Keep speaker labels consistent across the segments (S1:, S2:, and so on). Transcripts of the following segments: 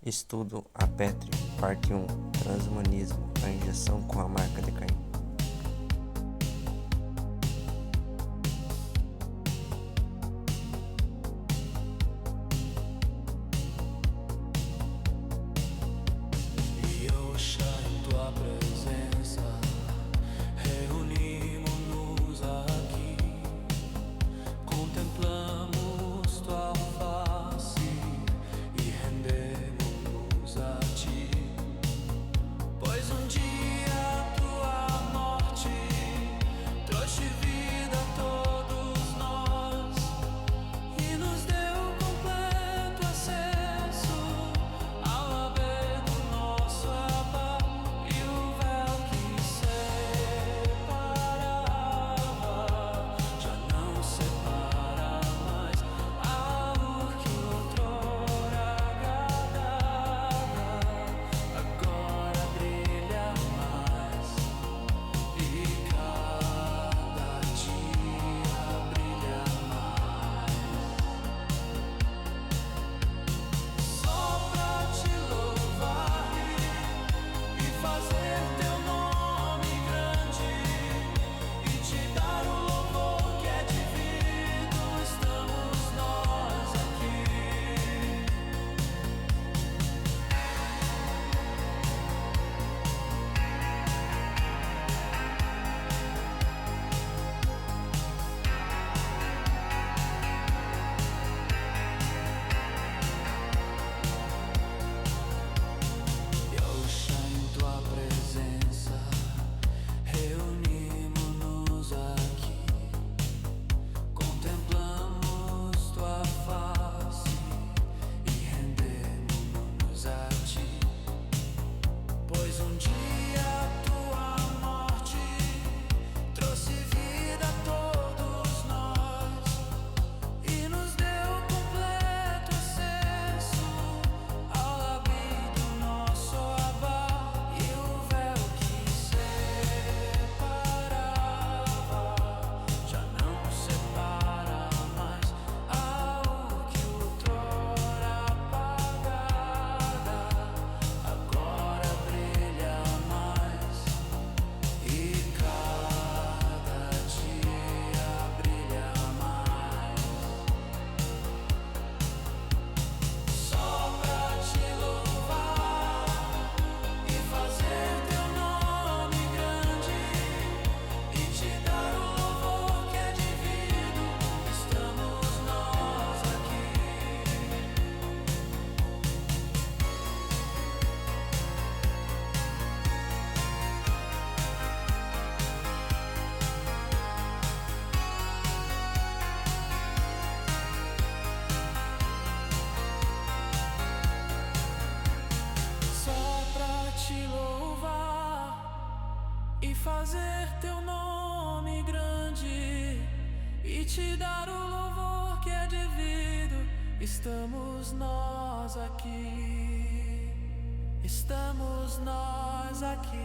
S1: Estudo a Petri, parte 1, Transhumanismo, a injeção com a marca de Caim.
S2: Fazer teu nome grande e te dar o louvor que é devido. Estamos nós aqui, estamos nós aqui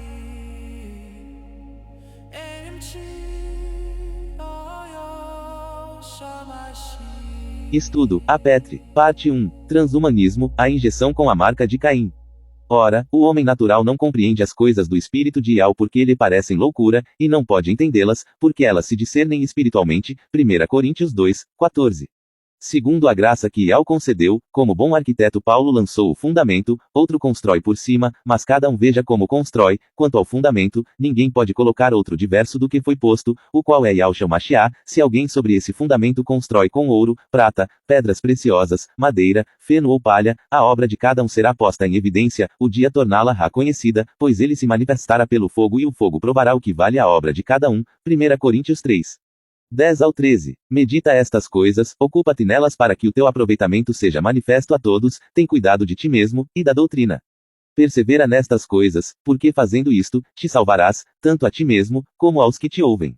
S2: em ti, oh, Shamashi.
S3: Estudo a Petri, parte 1, Transhumanismo, a injeção com a marca de Caim. Ora, o homem natural não compreende as coisas do espírito de Ial porque lhe parecem loucura, e não pode entendê-las, porque elas se discernem espiritualmente. 1 Coríntios 2, 14. Segundo a graça que Ial concedeu, como bom arquiteto Paulo lançou o fundamento, outro constrói por cima, mas cada um veja como constrói. Quanto ao fundamento, ninguém pode colocar outro diverso do que foi posto, o qual é Yahshua Mashiach. Se alguém sobre esse fundamento constrói com ouro, prata, pedras preciosas, madeira, feno ou palha, a obra de cada um será posta em evidência, o dia torná-la conhecida, pois ele se manifestará pelo fogo e o fogo provará o que vale a obra de cada um. 1 Coríntios 3. 10 ao 13. Medita estas coisas, ocupa-te nelas para que o teu aproveitamento seja manifesto a todos, tem cuidado de ti mesmo, e da doutrina. Persevera nestas coisas, porque fazendo isto, te salvarás, tanto a ti mesmo, como aos que te ouvem.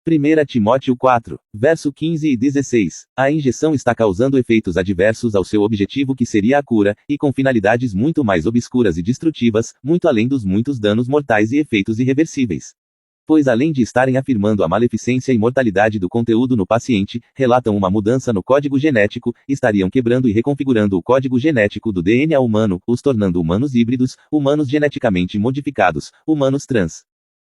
S3: 1 Timóteo 4, verso 15 e 16. A injeção está causando efeitos adversos ao seu objetivo que seria a cura, e com finalidades muito mais obscuras e destrutivas, muito além dos muitos danos mortais e efeitos irreversíveis. Pois além de estarem afirmando a maleficência e mortalidade do conteúdo no paciente, relatam uma mudança no código genético, estariam quebrando e reconfigurando o código genético do DNA humano, os tornando humanos híbridos, humanos geneticamente modificados, humanos trans.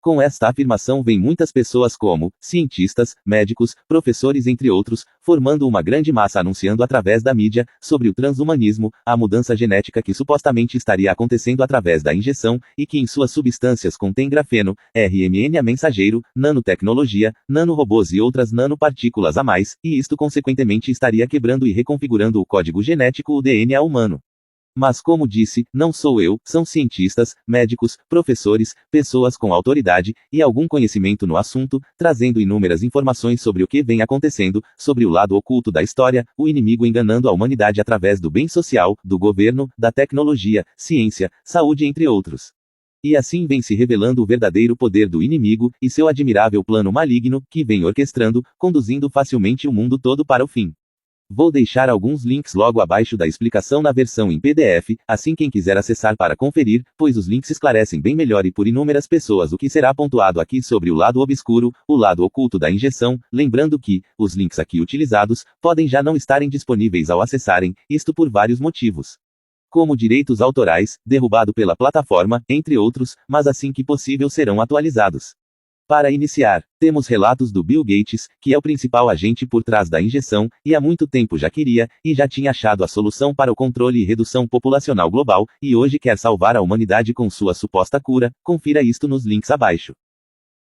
S3: Com esta afirmação vêm muitas pessoas como cientistas, médicos, professores entre outros, formando uma grande massa anunciando através da mídia sobre o transhumanismo, a mudança genética que supostamente estaria acontecendo através da injeção, e que em suas substâncias contém grafeno, RNA mensageiro, nanotecnologia, nanorobôs e outras nanopartículas a mais, e isto consequentemente estaria quebrando e reconfigurando o código genético, o DNA humano. Mas como disse, não sou eu, são cientistas, médicos, professores, pessoas com autoridade, e algum conhecimento no assunto, trazendo inúmeras informações sobre o que vem acontecendo, sobre o lado oculto da história, o inimigo enganando a humanidade através do bem social, do governo, da tecnologia, ciência, saúde entre outros. E assim vem se revelando o verdadeiro poder do inimigo, e seu admirável plano maligno, que vem orquestrando, conduzindo facilmente o mundo todo para o fim. Vou deixar alguns links logo abaixo da explicação na versão em PDF, assim quem quiser acessar para conferir, pois os links esclarecem bem melhor e por inúmeras pessoas o que será pontuado aqui sobre o lado obscuro, o lado oculto da injeção, lembrando que, os links aqui utilizados, podem já não estarem disponíveis ao acessarem, isto por vários motivos. Como direitos autorais, derrubado pela plataforma, entre outros, mas assim que possível serão atualizados. Para iniciar, temos relatos do Bill Gates, que é o principal agente por trás da injeção, e há muito tempo já queria, e já tinha achado a solução para o controle e redução populacional global, e hoje quer salvar a humanidade com sua suposta cura, confira isto nos links abaixo.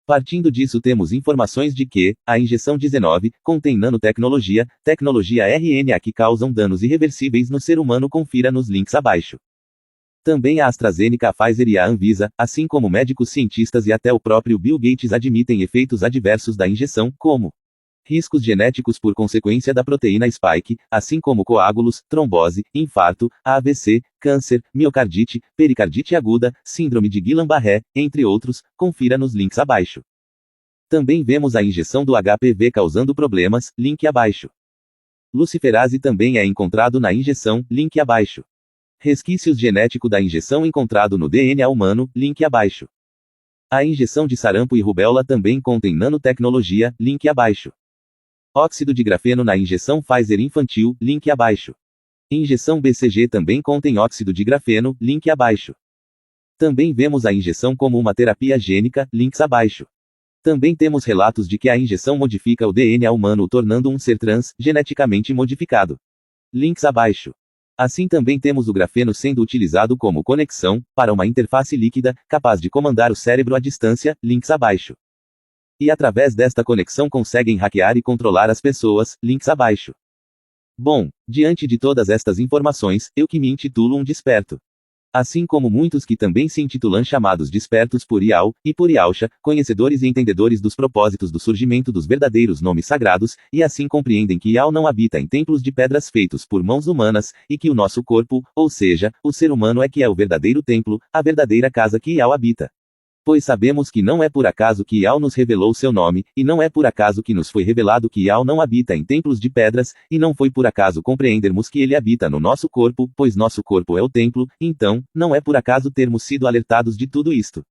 S3: Partindo disso temos informações de que, a injeção 19, contém nanotecnologia, tecnologia RNA que causam danos irreversíveis no ser humano, confira nos links abaixo. Também a AstraZeneca, a Pfizer e a Anvisa, assim como médicos, cientistas e até o próprio Bill Gates admitem efeitos adversos da injeção, como riscos genéticos por consequência da proteína spike, assim como coágulos, trombose, infarto, AVC, câncer, miocardite, pericardite aguda, síndrome de Guillain-Barré, entre outros, confira nos links abaixo. Também vemos a injeção do HPV causando problemas, link abaixo. Luciferase também é encontrado na injeção, link abaixo. Resquícios genético da injeção encontrado no DNA humano, link abaixo. A injeção de sarampo e rubéola também contém nanotecnologia, link abaixo. Óxido de grafeno na injeção Pfizer infantil, link abaixo. Injeção BCG também contém óxido de grafeno, link abaixo. Também vemos a injeção como uma terapia gênica, links abaixo. Também temos relatos de que a injeção modifica o DNA humano, o tornando um ser trans, geneticamente modificado. Links abaixo. Assim também temos o grafeno sendo utilizado como conexão, para uma interface líquida, capaz de comandar o cérebro à distância, links abaixo. E através desta conexão conseguem hackear e controlar as pessoas, links abaixo. Bom, diante de todas estas informações, eu que me intitulo um desperto. Assim como muitos que também se intitulam chamados despertos por Ial, e por Ialcha, conhecedores e entendedores dos propósitos do surgimento dos verdadeiros nomes sagrados, e assim compreendem que Ial não habita em templos de pedras feitos por mãos humanas, e que o nosso corpo, ou seja, o ser humano é que é o verdadeiro templo, a verdadeira casa que Ial habita. Pois sabemos que não é por acaso que Ial nos revelou seu nome, e não é por acaso que nos foi revelado que Ial não habita em templos de pedras, e não foi por acaso compreendermos que ele habita no nosso corpo, pois nosso corpo é o templo, então, não é por acaso termos sido alertados de tudo isto.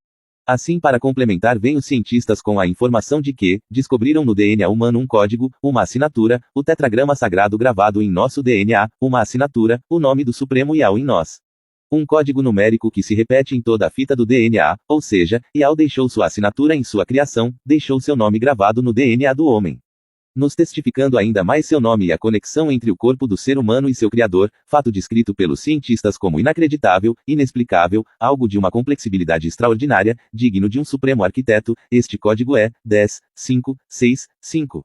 S3: Assim, para complementar, vêm os cientistas com a informação de que descobriram no DNA humano um código, uma assinatura, o tetragrama sagrado gravado em nosso DNA, uma assinatura, o nome do Supremo Ial em nós. Um código numérico que se repete em toda a fita do DNA, ou seja, Ial deixou sua assinatura em sua criação, deixou seu nome gravado no DNA do homem. Nos testificando ainda mais seu nome e a conexão entre o corpo do ser humano e seu criador, fato descrito pelos cientistas como inacreditável, inexplicável, algo de uma complexibilidade extraordinária, digno de um supremo arquiteto. Este código é 10.5.6.5.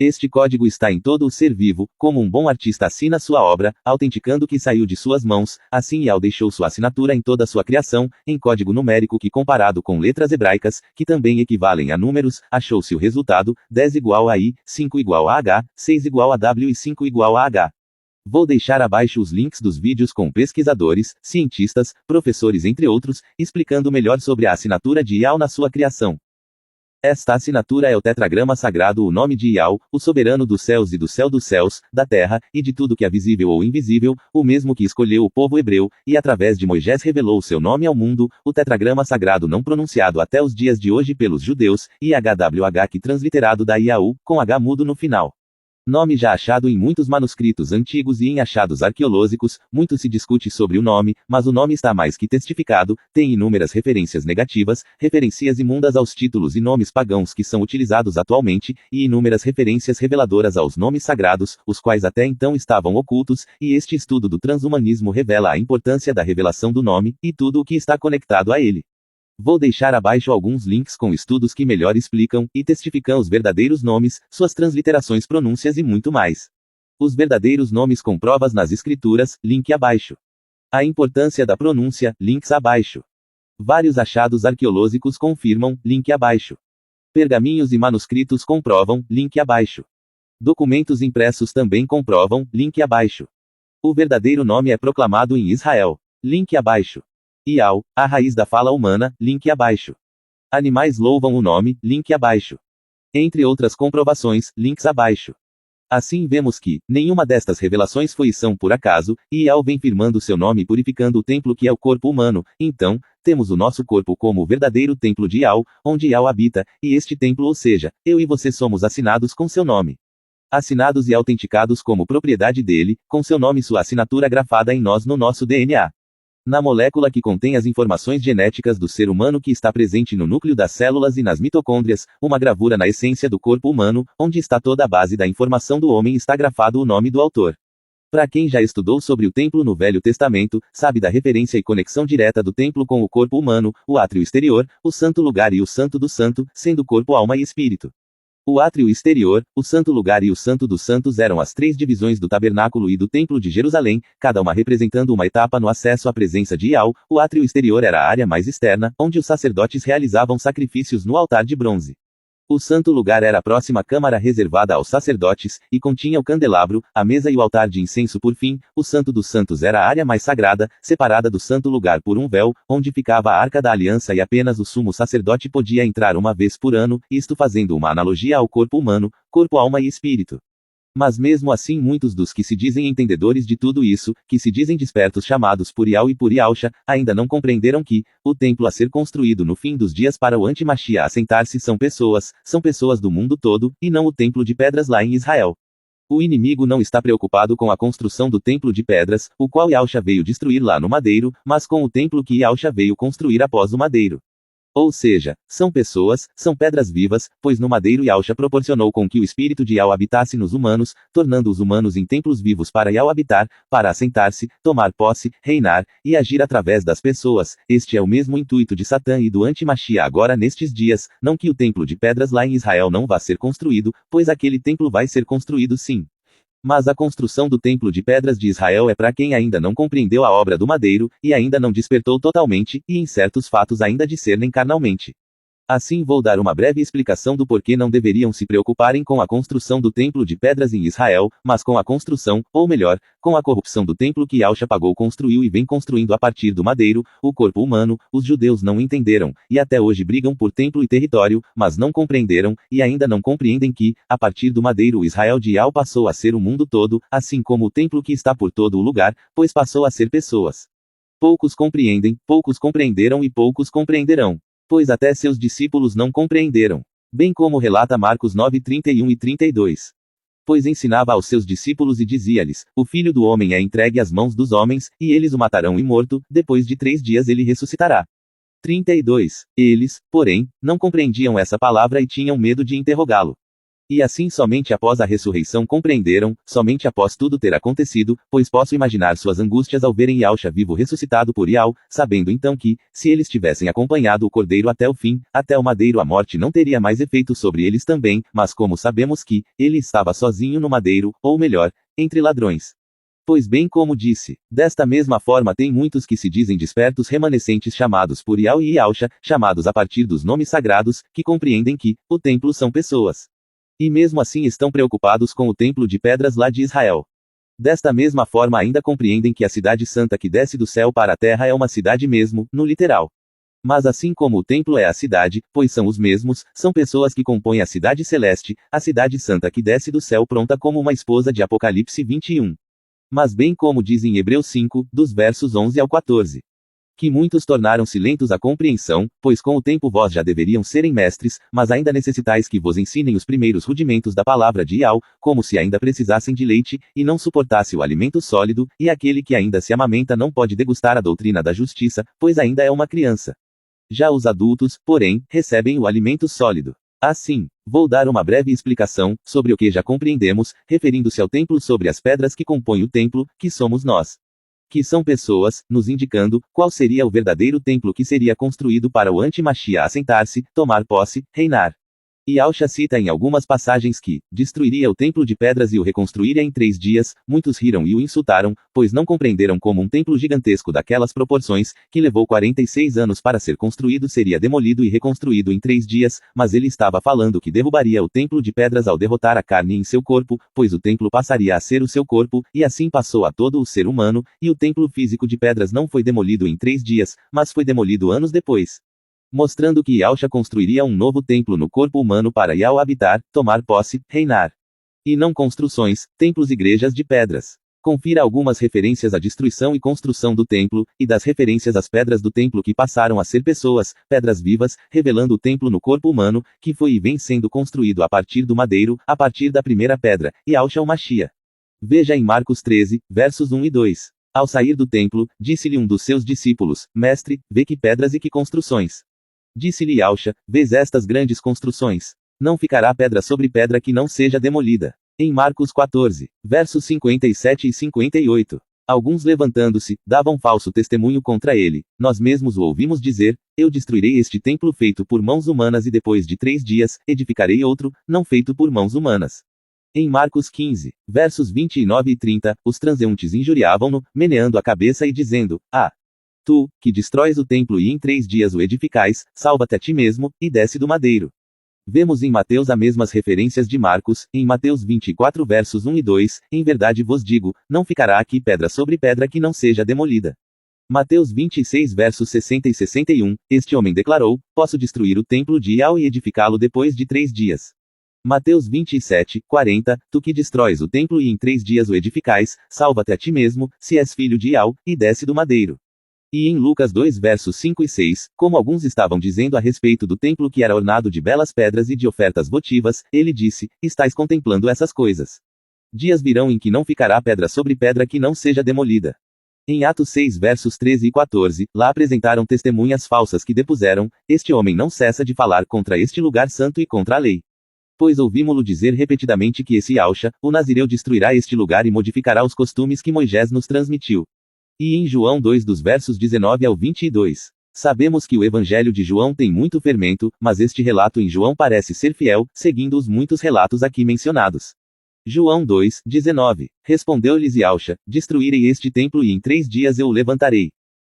S3: Este código está em todo o ser vivo, como um bom artista assina sua obra, autenticando que saiu de suas mãos, assim Ial deixou sua assinatura em toda sua criação, em código numérico que comparado com letras hebraicas, que também equivalem a números, achou-se o resultado, 10 igual a I, 5 igual a H, 6 igual a W e 5 igual a H. Vou deixar abaixo os links dos vídeos com pesquisadores, cientistas, professores entre outros, explicando melhor sobre a assinatura de Ial na sua criação. Esta assinatura é o tetragrama sagrado, o nome de Iau, o soberano dos céus e do céu dos céus, da terra, e de tudo que é visível ou invisível, o mesmo que escolheu o povo hebreu, e através de Moisés revelou o seu nome ao mundo, o tetragrama sagrado não pronunciado até os dias de hoje pelos judeus, IHWH que transliterado da Iau, com H mudo no final. Nome já achado em muitos manuscritos antigos e em achados arqueológicos, muito se discute sobre o nome, mas o nome está mais que testificado, tem inúmeras referências negativas, referências imundas aos títulos e nomes pagãos que são utilizados atualmente, e inúmeras referências reveladoras aos nomes sagrados, os quais até então estavam ocultos, e este estudo do transhumanismo revela a importância da revelação do nome, e tudo o que está conectado a ele. Vou deixar abaixo alguns links com estudos que melhor explicam e testificam os verdadeiros nomes, suas transliterações, pronúncias e muito mais. Os verdadeiros nomes com provas nas escrituras, link abaixo. A importância da pronúncia, links abaixo. Vários achados arqueológicos confirmam, link abaixo. Pergaminhos e manuscritos comprovam, link abaixo. Documentos impressos também comprovam, link abaixo. O verdadeiro nome é proclamado em Israel. Link abaixo. Iau, a raiz da fala humana, link abaixo. Animais louvam o nome, link abaixo. Entre outras comprovações, links abaixo. Assim vemos que, nenhuma destas revelações foi e são por acaso, e Iau vem firmando seu nome e purificando o templo que é o corpo humano, então, temos o nosso corpo como o verdadeiro templo de Iau, onde Iau habita, e este templo, ou seja, eu e você somos assinados com seu nome. Assinados e autenticados como propriedade dele, com seu nome e sua assinatura grafada em nós no nosso DNA. Na molécula que contém as informações genéticas do ser humano que está presente no núcleo das células e nas mitocôndrias, uma gravura na essência do corpo humano, onde está toda a base da informação do homem está grafado o nome do autor. Para quem já estudou sobre o templo no Velho Testamento, sabe da referência e conexão direta do templo com o corpo humano, o átrio exterior, o santo lugar e o santo do santo, sendo corpo, alma e espírito. O átrio exterior, o santo lugar e o santo dos santos eram as três divisões do tabernáculo e do templo de Jerusalém, cada uma representando uma etapa no acesso à presença de Iau. O átrio exterior era a área mais externa, onde os sacerdotes realizavam sacrifícios no altar de bronze. O santo lugar era a próxima câmara reservada aos sacerdotes, e continha o candelabro, a mesa e o altar de incenso por fim. O santo dos santos era a área mais sagrada, separada do santo lugar por um véu, onde ficava a arca da aliança e apenas o sumo sacerdote podia entrar uma vez por ano, isto fazendo uma analogia ao corpo humano, corpo, alma e espírito. Mas mesmo assim muitos dos que se dizem entendedores de tudo isso, que se dizem despertos chamados por Iau e por Iausha, ainda não compreenderam que, o templo a ser construído no fim dos dias para o anti-Mashia assentar-se são pessoas do mundo todo, e não o templo de pedras lá em Israel. O inimigo não está preocupado com a construção do templo de pedras, o qual Iausha veio destruir lá no madeiro, mas com o templo que Iausha veio construir após o madeiro. Ou seja, são pessoas, são pedras vivas, pois no madeiro Iausha proporcionou com que o espírito de Iau habitasse nos humanos, tornando os humanos em templos vivos para Iau habitar, para assentar-se, tomar posse, reinar, e agir através das pessoas. Este é o mesmo intuito de Satã e do anti-Mashia agora nestes dias, não que o templo de pedras lá em Israel não vá ser construído, pois aquele templo vai ser construído sim. Mas a construção do templo de pedras de Israel é para quem ainda não compreendeu a obra do madeiro, e ainda não despertou totalmente, e em certos fatos ainda discernem carnalmente. Assim vou dar uma breve explicação do porquê não deveriam se preocuparem com a construção do templo de pedras em Israel, mas com a construção, ou melhor, com a corrupção do templo que Iausha pagou, construiu e vem construindo a partir do madeiro, o corpo humano. Os judeus não entenderam, e até hoje brigam por templo e território, mas não compreenderam, e ainda não compreendem que, a partir do madeiro o Israel de Iau passou a ser o mundo todo, assim como o templo que está por todo o lugar, pois passou a ser pessoas. Poucos compreendem, poucos compreenderam e poucos compreenderão. Pois até seus discípulos não compreenderam. Bem como relata Marcos 9:31 e 32. Pois ensinava aos seus discípulos e dizia-lhes: o Filho do Homem é entregue às mãos dos homens, e eles o matarão e morto, depois de 3 dias ele ressuscitará. 32. Eles, porém, não compreendiam essa palavra e tinham medo de interrogá-lo. E assim somente após a ressurreição compreenderam, somente após tudo ter acontecido, pois posso imaginar suas angústias ao verem Iausha vivo ressuscitado por Iau, sabendo então que, se eles tivessem acompanhado o cordeiro até o fim, até o madeiro a morte não teria mais efeito sobre eles também, mas como sabemos que, ele estava sozinho no madeiro, ou melhor, entre ladrões. Pois bem como disse, desta mesma forma tem muitos que se dizem despertos remanescentes chamados por Iau e Iausha, chamados a partir dos nomes sagrados, que compreendem que, o templo são pessoas. E mesmo assim estão preocupados com o templo de pedras lá de Israel. Desta mesma forma ainda compreendem que a cidade santa que desce do céu para a terra é uma cidade mesmo, no literal. Mas assim como o templo é a cidade, pois são os mesmos, são pessoas que compõem a cidade celeste, a cidade santa que desce do céu pronta como uma esposa de Apocalipse 21. Mas bem como diz em Hebreus 5, dos versos 11 ao 14. Que muitos tornaram-se lentos à compreensão, pois com o tempo vós já deveriam serem mestres, mas ainda necessitais que vos ensinem os primeiros rudimentos da palavra de Iau, como se ainda precisassem de leite, e não suportasse o alimento sólido, e aquele que ainda se amamenta não pode degustar a doutrina da justiça, pois ainda é uma criança. Já os adultos, porém, recebem o alimento sólido. Assim, vou dar uma breve explicação, sobre o que já compreendemos, referindo-se ao templo sobre as pedras que compõem o templo, que somos nós. Que são pessoas, nos indicando, qual seria o verdadeiro templo que seria construído para o anti-Machia assentar-se, tomar posse, reinar. E Yahushua cita em algumas passagens que destruiria o templo de pedras e o reconstruiria em 3 dias. Muitos riram e o insultaram, pois não compreenderam como um templo gigantesco daquelas proporções, que levou 46 anos para ser construído, seria demolido e reconstruído em 3 dias, mas ele estava falando que derrubaria o templo de pedras ao derrotar a carne em seu corpo, pois o templo passaria a ser o seu corpo, e assim passou a todo o ser humano, e o templo físico de pedras não foi demolido em 3 dias, mas foi demolido anos depois. Mostrando que Yahushua construiria um novo templo no corpo humano para Yahu habitar, tomar posse, reinar. E não construções, templos, igrejas de pedras. Confira algumas referências à destruição e construção do templo, e das referências às pedras do templo que passaram a ser pessoas, pedras vivas, revelando o templo no corpo humano, que foi e vem sendo construído a partir do madeiro, a partir da primeira pedra, Yahushua o Machia. Veja em Marcos 13, versos 1 e 2. Ao sair do templo, disse-lhe um dos seus discípulos, Mestre, vê que pedras e que construções. Disse-lhe Yahushua, vês estas grandes construções? Não ficará pedra sobre pedra que não seja demolida. Em Marcos 14, versos 57 e 58. Alguns levantando-se, davam falso testemunho contra ele. Nós mesmos o ouvimos dizer, eu destruirei este templo feito por mãos humanas e depois de 3 dias, edificarei outro, não feito por mãos humanas. Em Marcos 15, versos 29 e 30, os transeuntes injuriavam-no, meneando a cabeça e dizendo, tu, que destróis o templo e em 3 dias o edificais, salva-te a ti mesmo, e desce do madeiro. Vemos em Mateus as mesmas referências de Marcos, em Mateus 24 versos 1 e 2, em verdade vos digo, não ficará aqui pedra sobre pedra que não seja demolida. Mateus 26 versos 60 e 61, este homem declarou, posso destruir o templo de Yahu e edificá-lo depois de 3 dias. Mateus 27, 40, tu que destróis o templo e em 3 dias o edificais, salva-te a ti mesmo, se és filho de Yahu, e desce do madeiro. E em Lucas 2 versos 5 e 6, como alguns estavam dizendo a respeito do templo que era ornado de belas pedras e de ofertas votivas, ele disse, estais contemplando essas coisas. Dias virão em que não ficará pedra sobre pedra que não seja demolida. Em Atos 6 versos 13 e 14, lá apresentaram testemunhas falsas que depuseram, este homem não cessa de falar contra este lugar santo e contra a lei. Pois ouvimo-lo dizer repetidamente que esse Yahushua, o Nazireu destruirá este lugar e modificará os costumes que Moisés nos transmitiu. E em João 2 dos versos 19 ao 22. Sabemos que o evangelho de João tem muito fermento, mas este relato em João parece ser fiel, seguindo os muitos relatos aqui mencionados. João 2, 19. Respondeu-lhes Yahushua, destruirei este templo e em 3 dias eu o levantarei.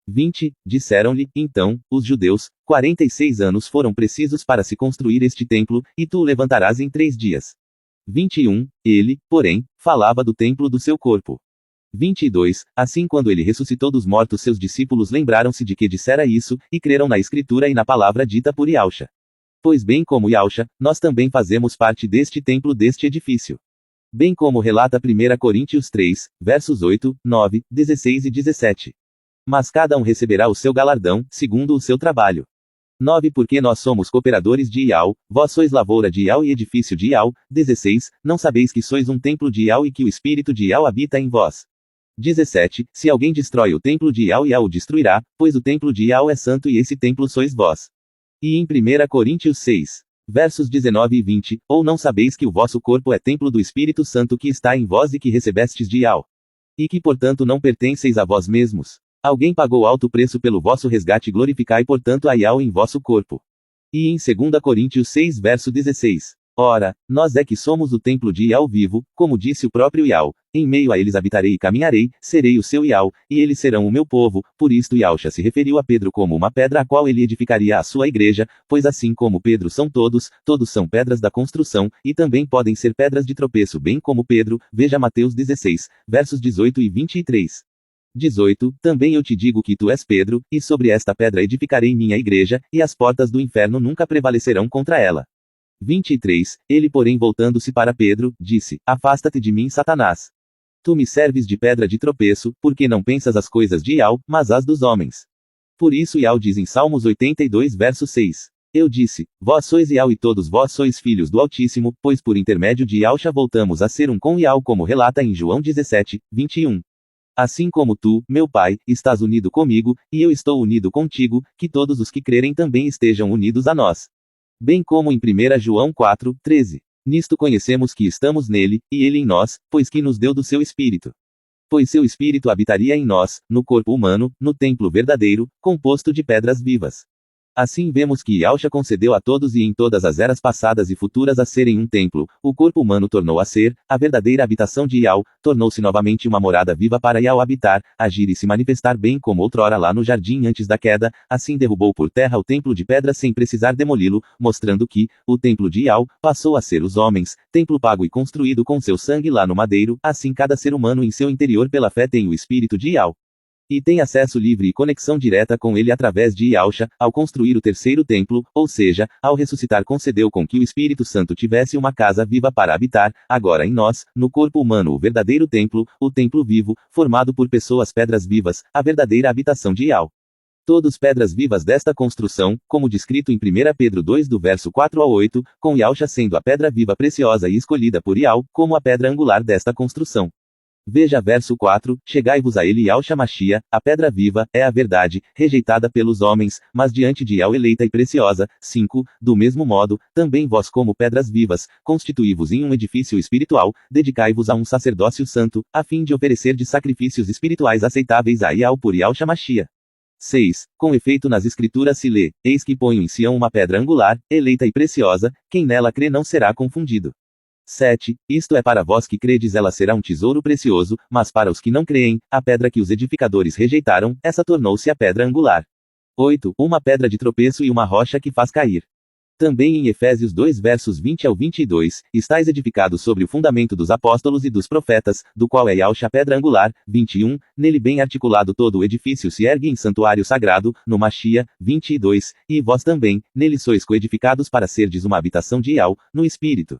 S3: 20. Disseram-lhe, então, os judeus, 46 anos foram precisos para se construir este templo, e tu o levantarás em 3 dias. 21. Ele, porém, falava do templo do seu corpo. 22. Assim quando ele ressuscitou dos mortos seus discípulos lembraram-se de que dissera isso, e creram na escritura e na palavra dita por Yahushua. Pois bem como Yahushua, nós também fazemos parte deste templo deste edifício. Bem como relata 1 Coríntios 3, versos 8, 9, 16 e 17. Mas cada um receberá o seu galardão, segundo o seu trabalho. 9 Porque nós somos cooperadores de Yahu, vós sois lavoura de Yahu e edifício de Yahu. 16 Não sabeis que sois um templo de Yahu e que o Espírito de Yahu habita em vós. 17 Se alguém destrói o templo de Yahu, Yahu o destruirá, pois o templo de Yahu é santo e esse templo sois vós. E em 1 Coríntios 6, versos 19 e 20, ou não sabeis que o vosso corpo é templo do Espírito Santo que está em vós e que recebestes de Yahu? E que portanto não pertenceis a vós mesmos? Alguém pagou alto preço pelo vosso resgate, glorificai portanto a Yahu em vosso corpo. E em 2 Coríntios 6 verso 16. Ora, nós é que somos o templo de Yahu vivo, como disse o próprio Yahu, em meio a eles habitarei e caminharei, serei o seu Yahu, e eles serão o meu povo, por isto Yahushua se referiu a Pedro como uma pedra a qual ele edificaria a sua igreja, pois assim como Pedro são todos são pedras da construção, e também podem ser pedras de tropeço bem como Pedro, veja Mateus 16, versos 18 e 23. 18 Também eu te digo que tu és Pedro, e sobre esta pedra edificarei minha igreja, e as portas do inferno nunca prevalecerão contra ela. 23 Ele porém voltando-se para Pedro, disse, afasta-te de mim Satanás. Tu me serves de pedra de tropeço, porque não pensas as coisas de Iau, mas as dos homens. Por isso Iau diz em Salmos 82 verso 6. Eu disse, vós sois Iau e todos vós sois filhos do Altíssimo, pois por intermédio de Iausha voltamos a ser um com Iau como relata em João 17, 21. Assim como tu, meu Pai, estás unido comigo, e eu estou unido contigo, que todos os que crerem também estejam unidos a nós. Bem como em 1 João 4, 13. Nisto conhecemos que estamos nele, e ele em nós, pois que nos deu do seu Espírito. Pois seu Espírito habitaria em nós, no corpo humano, no templo verdadeiro, composto de pedras vivas. Assim vemos que Iausha concedeu a todos e em todas as eras passadas e futuras a serem um templo, o corpo humano tornou a ser, a verdadeira habitação de Iau, tornou-se novamente uma morada viva para Iau habitar, agir e se manifestar bem como outrora lá no jardim antes da queda, assim derrubou por terra o templo de pedra sem precisar demoli-lo, mostrando que, o templo de Iau, passou a ser os homens, templo pago e construído com seu sangue lá no madeiro, assim cada ser humano em seu interior pela fé tem o espírito de Iau. E tem acesso livre e conexão direta com ele através de Iausha, ao construir o terceiro templo, ou seja, ao ressuscitar concedeu com que o Espírito Santo tivesse uma casa viva para habitar, agora em nós, no corpo humano o verdadeiro templo, o templo vivo, formado por pessoas pedras vivas, a verdadeira habitação de Iau. Todos pedras vivas desta construção, como descrito em 1 Pedro 2 do verso 4 ao 8, com Iausha sendo a pedra viva preciosa e escolhida por Iau, como a pedra angular desta construção. Veja verso 4, chegai-vos a ele Iausha Machia, a pedra viva, é a verdade, rejeitada pelos homens, mas diante de Iau eleita e preciosa. 5 Do mesmo modo, também vós como pedras vivas, constituí-vos em um edifício espiritual, dedicai-vos a um sacerdócio santo, a fim de oferecer de sacrifícios espirituais aceitáveis a Iau por Iausha Machia. 6 Com efeito nas escrituras se lê, eis que ponho em Sião uma pedra angular, eleita e preciosa, quem nela crê não será confundido. 7 Isto é para vós que credes ela será um tesouro precioso, mas para os que não creem, a pedra que os edificadores rejeitaram, essa tornou-se a pedra angular. 8 Uma pedra de tropeço e uma rocha que faz cair. Também em Efésios 2 versos 20 ao 22, estáis edificados sobre o fundamento dos apóstolos e dos profetas, do qual é Iausha a pedra angular. 21 Nele bem articulado todo o edifício se ergue em santuário sagrado, no Machia. 22 E vós também, nele sois coedificados para serdes uma habitação de Iau, no Espírito.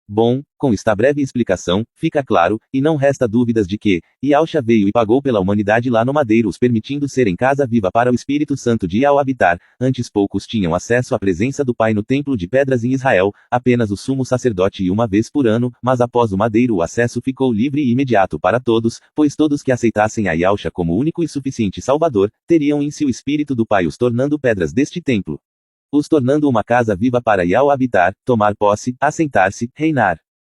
S3: Bom, com esta breve explicação, fica claro, e não resta dúvidas de que, Iausha veio e pagou pela humanidade lá no madeiro os permitindo serem casa viva para o Espírito Santo de Iau habitar. Antes poucos tinham acesso à presença do Pai no templo de pedras em Israel, apenas o sumo sacerdote e uma vez por ano, mas após o madeiro o acesso ficou livre e imediato para todos, pois todos que aceitassem a Iausha como único e suficiente Salvador, teriam em si o Espírito do Pai os tornando pedras deste templo. Os tornando uma casa viva para Iau habitar, tomar posse, assentar-se, reinar.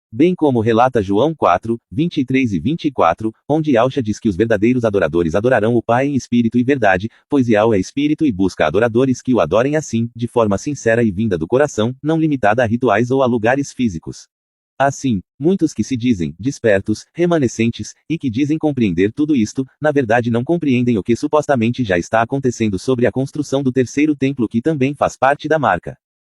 S3: Bem como relata João 4, 23 e 24, onde Iausha diz que os verdadeiros adoradores adorarão o Pai em espírito e verdade, pois Iau é espírito e busca adoradores que o adorem assim, de forma sincera e vinda do coração, não limitada a rituais ou a lugares físicos. Assim, muitos que se dizem despertos, remanescentes, e que dizem compreender tudo isto, na verdade não compreendem o que supostamente já está acontecendo sobre a construção do terceiro templo que também faz parte da marca.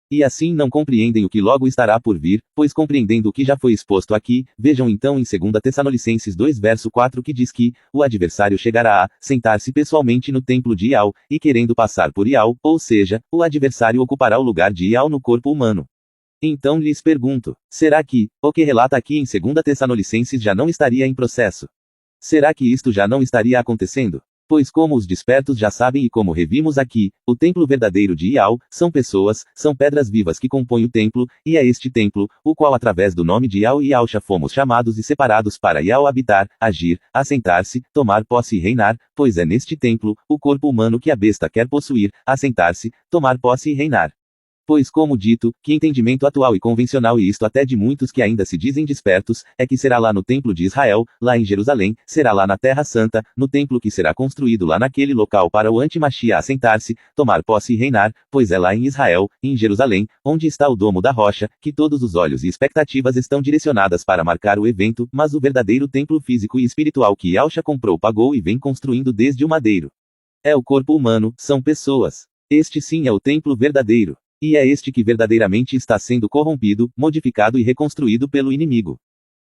S3: E assim não compreendem o que logo estará por vir, pois compreendendo o que já foi exposto aqui, vejam então em 2 Tessalonicenses 2 verso 4 que diz que, o adversário chegará a sentar-se pessoalmente no templo de Iau, e querendo passar por Iau, ou seja, o adversário ocupará o lugar de Iau no corpo humano. Então lhes pergunto, será que, o que relata aqui em 2 Tessalonicenses já não estaria em processo? Será que isto já não estaria acontecendo? Pois como os despertos já sabem e como revimos aqui, o templo verdadeiro de Iau, são pessoas, são pedras vivas que compõem o templo, e é este templo, o qual através do nome de Iau e Iausha fomos chamados e separados para Iau habitar, agir, assentar-se, tomar posse e reinar, pois é neste templo, o corpo humano que a besta quer possuir, assentar-se, tomar posse e reinar. Pois como dito, que entendimento atual e convencional e isto até de muitos que ainda se dizem despertos, é que será lá no templo de Israel, lá em Jerusalém, será lá na Terra Santa, no templo que será construído lá naquele local para o anti-Machia assentar-se, tomar posse e reinar, pois é lá em Israel, em Jerusalém, onde está o domo da rocha, que todos os olhos e expectativas estão direcionadas para marcar o evento, mas o verdadeiro templo físico e espiritual que Iausha comprou pagou e vem construindo desde o madeiro. É o corpo humano, são pessoas. Este sim é o templo verdadeiro. E é este que verdadeiramente está sendo corrompido, modificado e reconstruído pelo inimigo.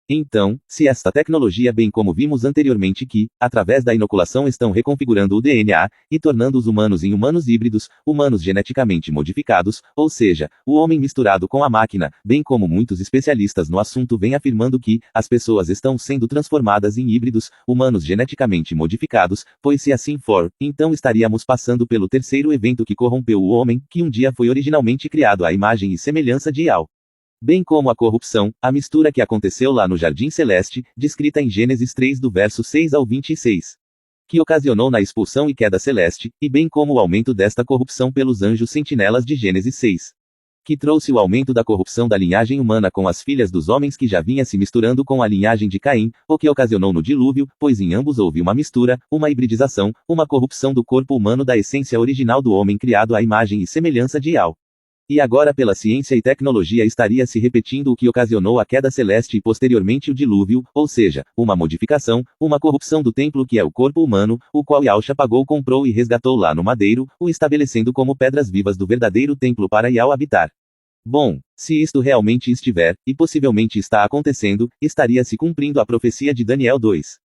S3: Então, se esta tecnologia, bem como vimos anteriormente que, através da inoculação estão reconfigurando o DNA, e tornando os humanos em humanos híbridos, humanos geneticamente modificados, ou seja, o homem misturado com a máquina, bem como muitos especialistas no assunto vêm afirmando que, as pessoas estão sendo transformadas em híbridos, humanos geneticamente modificados, pois se assim for, então estaríamos passando pelo terceiro evento que corrompeu o homem, que um dia foi originalmente criado à imagem e semelhança de Yahweh. Bem como a corrupção, a mistura que aconteceu lá no Jardim Celeste, descrita em Gênesis 3 do verso 6 ao 26. Que ocasionou na expulsão e queda celeste, e bem como o aumento desta corrupção pelos anjos sentinelas de Gênesis 6. Que trouxe o aumento da corrupção da linhagem humana com as filhas dos homens que já vinha se misturando com a linhagem de Caim, o que ocasionou no dilúvio, pois em ambos houve uma mistura, uma hibridização, uma corrupção do corpo humano da essência original do homem criado à imagem e semelhança de Yahweh. E agora pela ciência e tecnologia estaria se repetindo o que ocasionou a queda celeste e posteriormente o dilúvio, ou seja, uma modificação, uma corrupção do templo que é o corpo humano, o qual Yahushua pagou, comprou e resgatou lá no madeiro, o estabelecendo como pedras vivas do verdadeiro templo para Yahuwah habitar. Bom, se isto realmente estiver, e possivelmente está acontecendo, estaria se cumprindo a profecia de Daniel 2.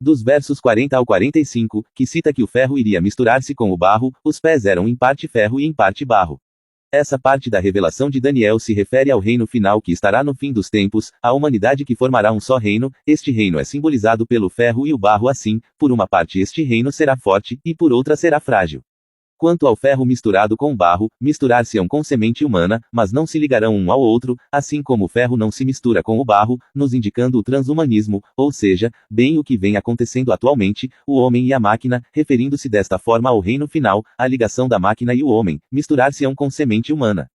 S3: Dos versos 40 ao 45, que cita que o ferro iria misturar-se com o barro, os pés eram em parte ferro e em parte barro. Essa parte da revelação de Daniel se refere ao reino final que estará no fim dos tempos, a humanidade que formará um só reino, este reino é simbolizado pelo ferro e o barro assim, por uma parte este reino será forte, e por outra será frágil. Quanto ao ferro misturado com barro, misturar-se-ão com semente humana, mas não se ligarão um ao outro, assim como o ferro não se mistura com o barro, nos indicando o transhumanismo, ou seja, bem o que vem acontecendo atualmente, o homem e a máquina, referindo-se desta forma ao reino final, a ligação da máquina e o homem, misturar-se-ão com semente humana.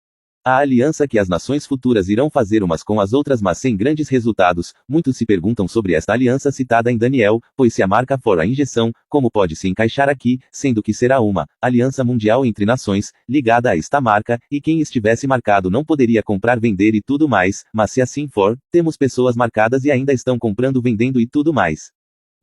S3: A aliança que as nações futuras irão fazer umas com as outras, mas sem grandes resultados. Muitos se perguntam sobre esta aliança citada em Daniel, pois se a marca for a injeção, como pode se encaixar aqui, sendo que será uma aliança mundial entre nações, ligada a esta marca, e quem estivesse marcado não poderia comprar, vender e tudo mais, mas se assim for, temos pessoas marcadas e ainda estão comprando, vendendo e tudo mais.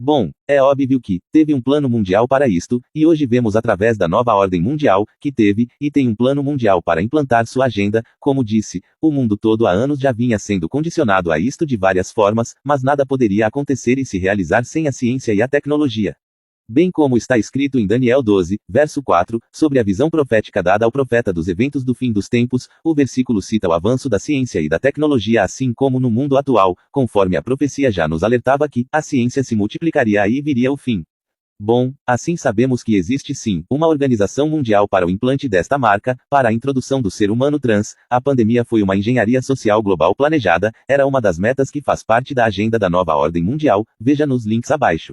S3: Bom, é óbvio que teve um plano mundial para isto, e hoje vemos através da nova ordem mundial, que teve, e tem um plano mundial para implantar sua agenda. Como disse, o mundo todo há anos já vinha sendo condicionado a isto de várias formas, mas nada poderia acontecer e se realizar sem a ciência e a tecnologia. Bem como está escrito em Daniel 12, verso 4, sobre a visão profética dada ao profeta dos eventos do fim dos tempos, o versículo cita o avanço da ciência e da tecnologia assim como no mundo atual, conforme a profecia já nos alertava que a ciência se multiplicaria aí viria o fim. Bom, assim sabemos que existe sim, uma organização mundial para o implante desta marca, para a introdução do ser humano trans. A pandemia foi uma engenharia social global planejada, era uma das metas que faz parte da agenda da nova ordem mundial, veja nos links abaixo.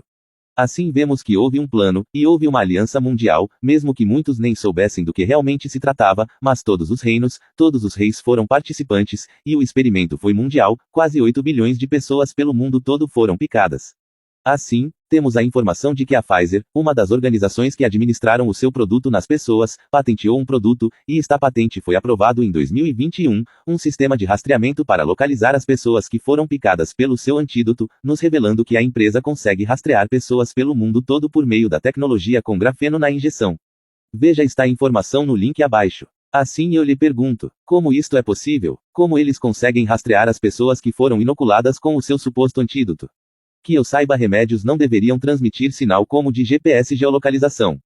S3: Assim vemos que houve um plano, e houve uma aliança mundial, mesmo que muitos nem soubessem do que realmente se tratava, mas todos os reinos, todos os reis foram participantes, e o experimento foi mundial, quase 8 bilhões de pessoas pelo mundo todo foram picadas. Assim, temos a informação de que a Pfizer, uma das organizações que administraram o seu produto nas pessoas, patenteou um produto, e esta patente foi aprovado em 2021, um sistema de rastreamento para localizar as pessoas que foram picadas pelo seu antídoto, nos revelando que a empresa consegue rastrear pessoas pelo mundo todo por meio da tecnologia com grafeno na injeção. Veja esta informação no link abaixo. Assim eu lhe pergunto, como isto é possível? Como eles conseguem rastrear as pessoas que foram inoculadas com o seu suposto antídoto? Que eu saiba, remédios não deveriam transmitir sinal como de GPS geolocalização.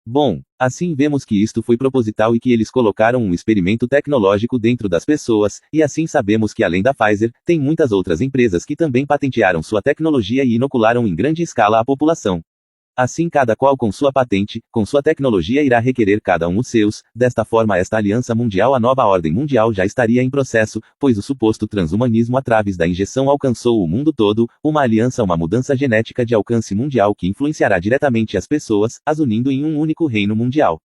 S3: Bom, assim vemos que isto foi proposital e que eles colocaram um experimento tecnológico dentro das pessoas, e assim sabemos que além da Pfizer, tem muitas outras empresas que também patentearam sua tecnologia e inocularam em grande escala a população. Assim cada qual com sua patente, com sua tecnologia irá requerer cada um os seus, desta forma esta aliança mundial, a nova ordem mundial já estaria em processo, pois o suposto transhumanismo através da injeção alcançou o mundo todo, uma aliança, uma mudança genética de alcance mundial que influenciará diretamente as pessoas, as unindo em um único reino mundial.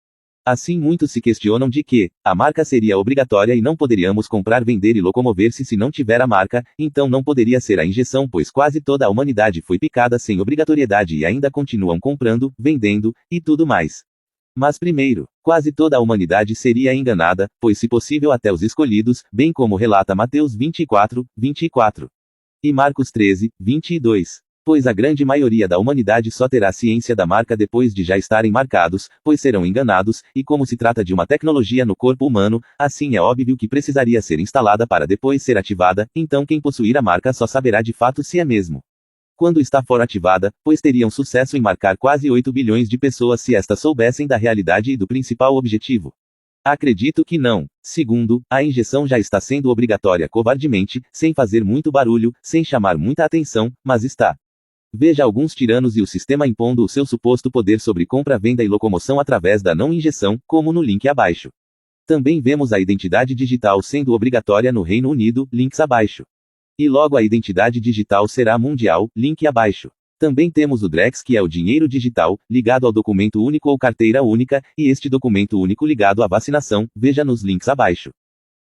S3: Assim muitos se questionam de que a marca seria obrigatória e não poderíamos comprar, vender e locomover-se se não tiver a marca, então não poderia ser a injeção, pois quase toda a humanidade foi picada sem obrigatoriedade e ainda continuam comprando, vendendo, e tudo mais. Mas primeiro, quase toda a humanidade seria enganada, pois se possível até os escolhidos, bem como relata Mateus 24, 24. E Marcos 13, 22. Pois a grande maioria da humanidade só terá ciência da marca depois de já estarem marcados, pois serão enganados, e como se trata de uma tecnologia no corpo humano, assim é óbvio que precisaria ser instalada para depois ser ativada, então quem possuir a marca só saberá de fato se é mesmo. Quando está for ativada, pois teriam sucesso em marcar quase 8 bilhões de pessoas se estas soubessem da realidade e do principal objetivo. Acredito que não. Segundo, a injeção já está sendo obrigatória covardemente, sem fazer muito barulho, sem chamar muita atenção, mas está. Veja alguns tiranos e o sistema impondo o seu suposto poder sobre compra, venda e locomoção através da não injeção, como no link abaixo. Também vemos a identidade digital sendo obrigatória no Reino Unido, links abaixo. E logo a identidade digital será mundial, link abaixo. Também temos o Drex, que é o dinheiro digital, ligado ao documento único ou carteira única, e este documento único ligado à vacinação, veja nos links abaixo.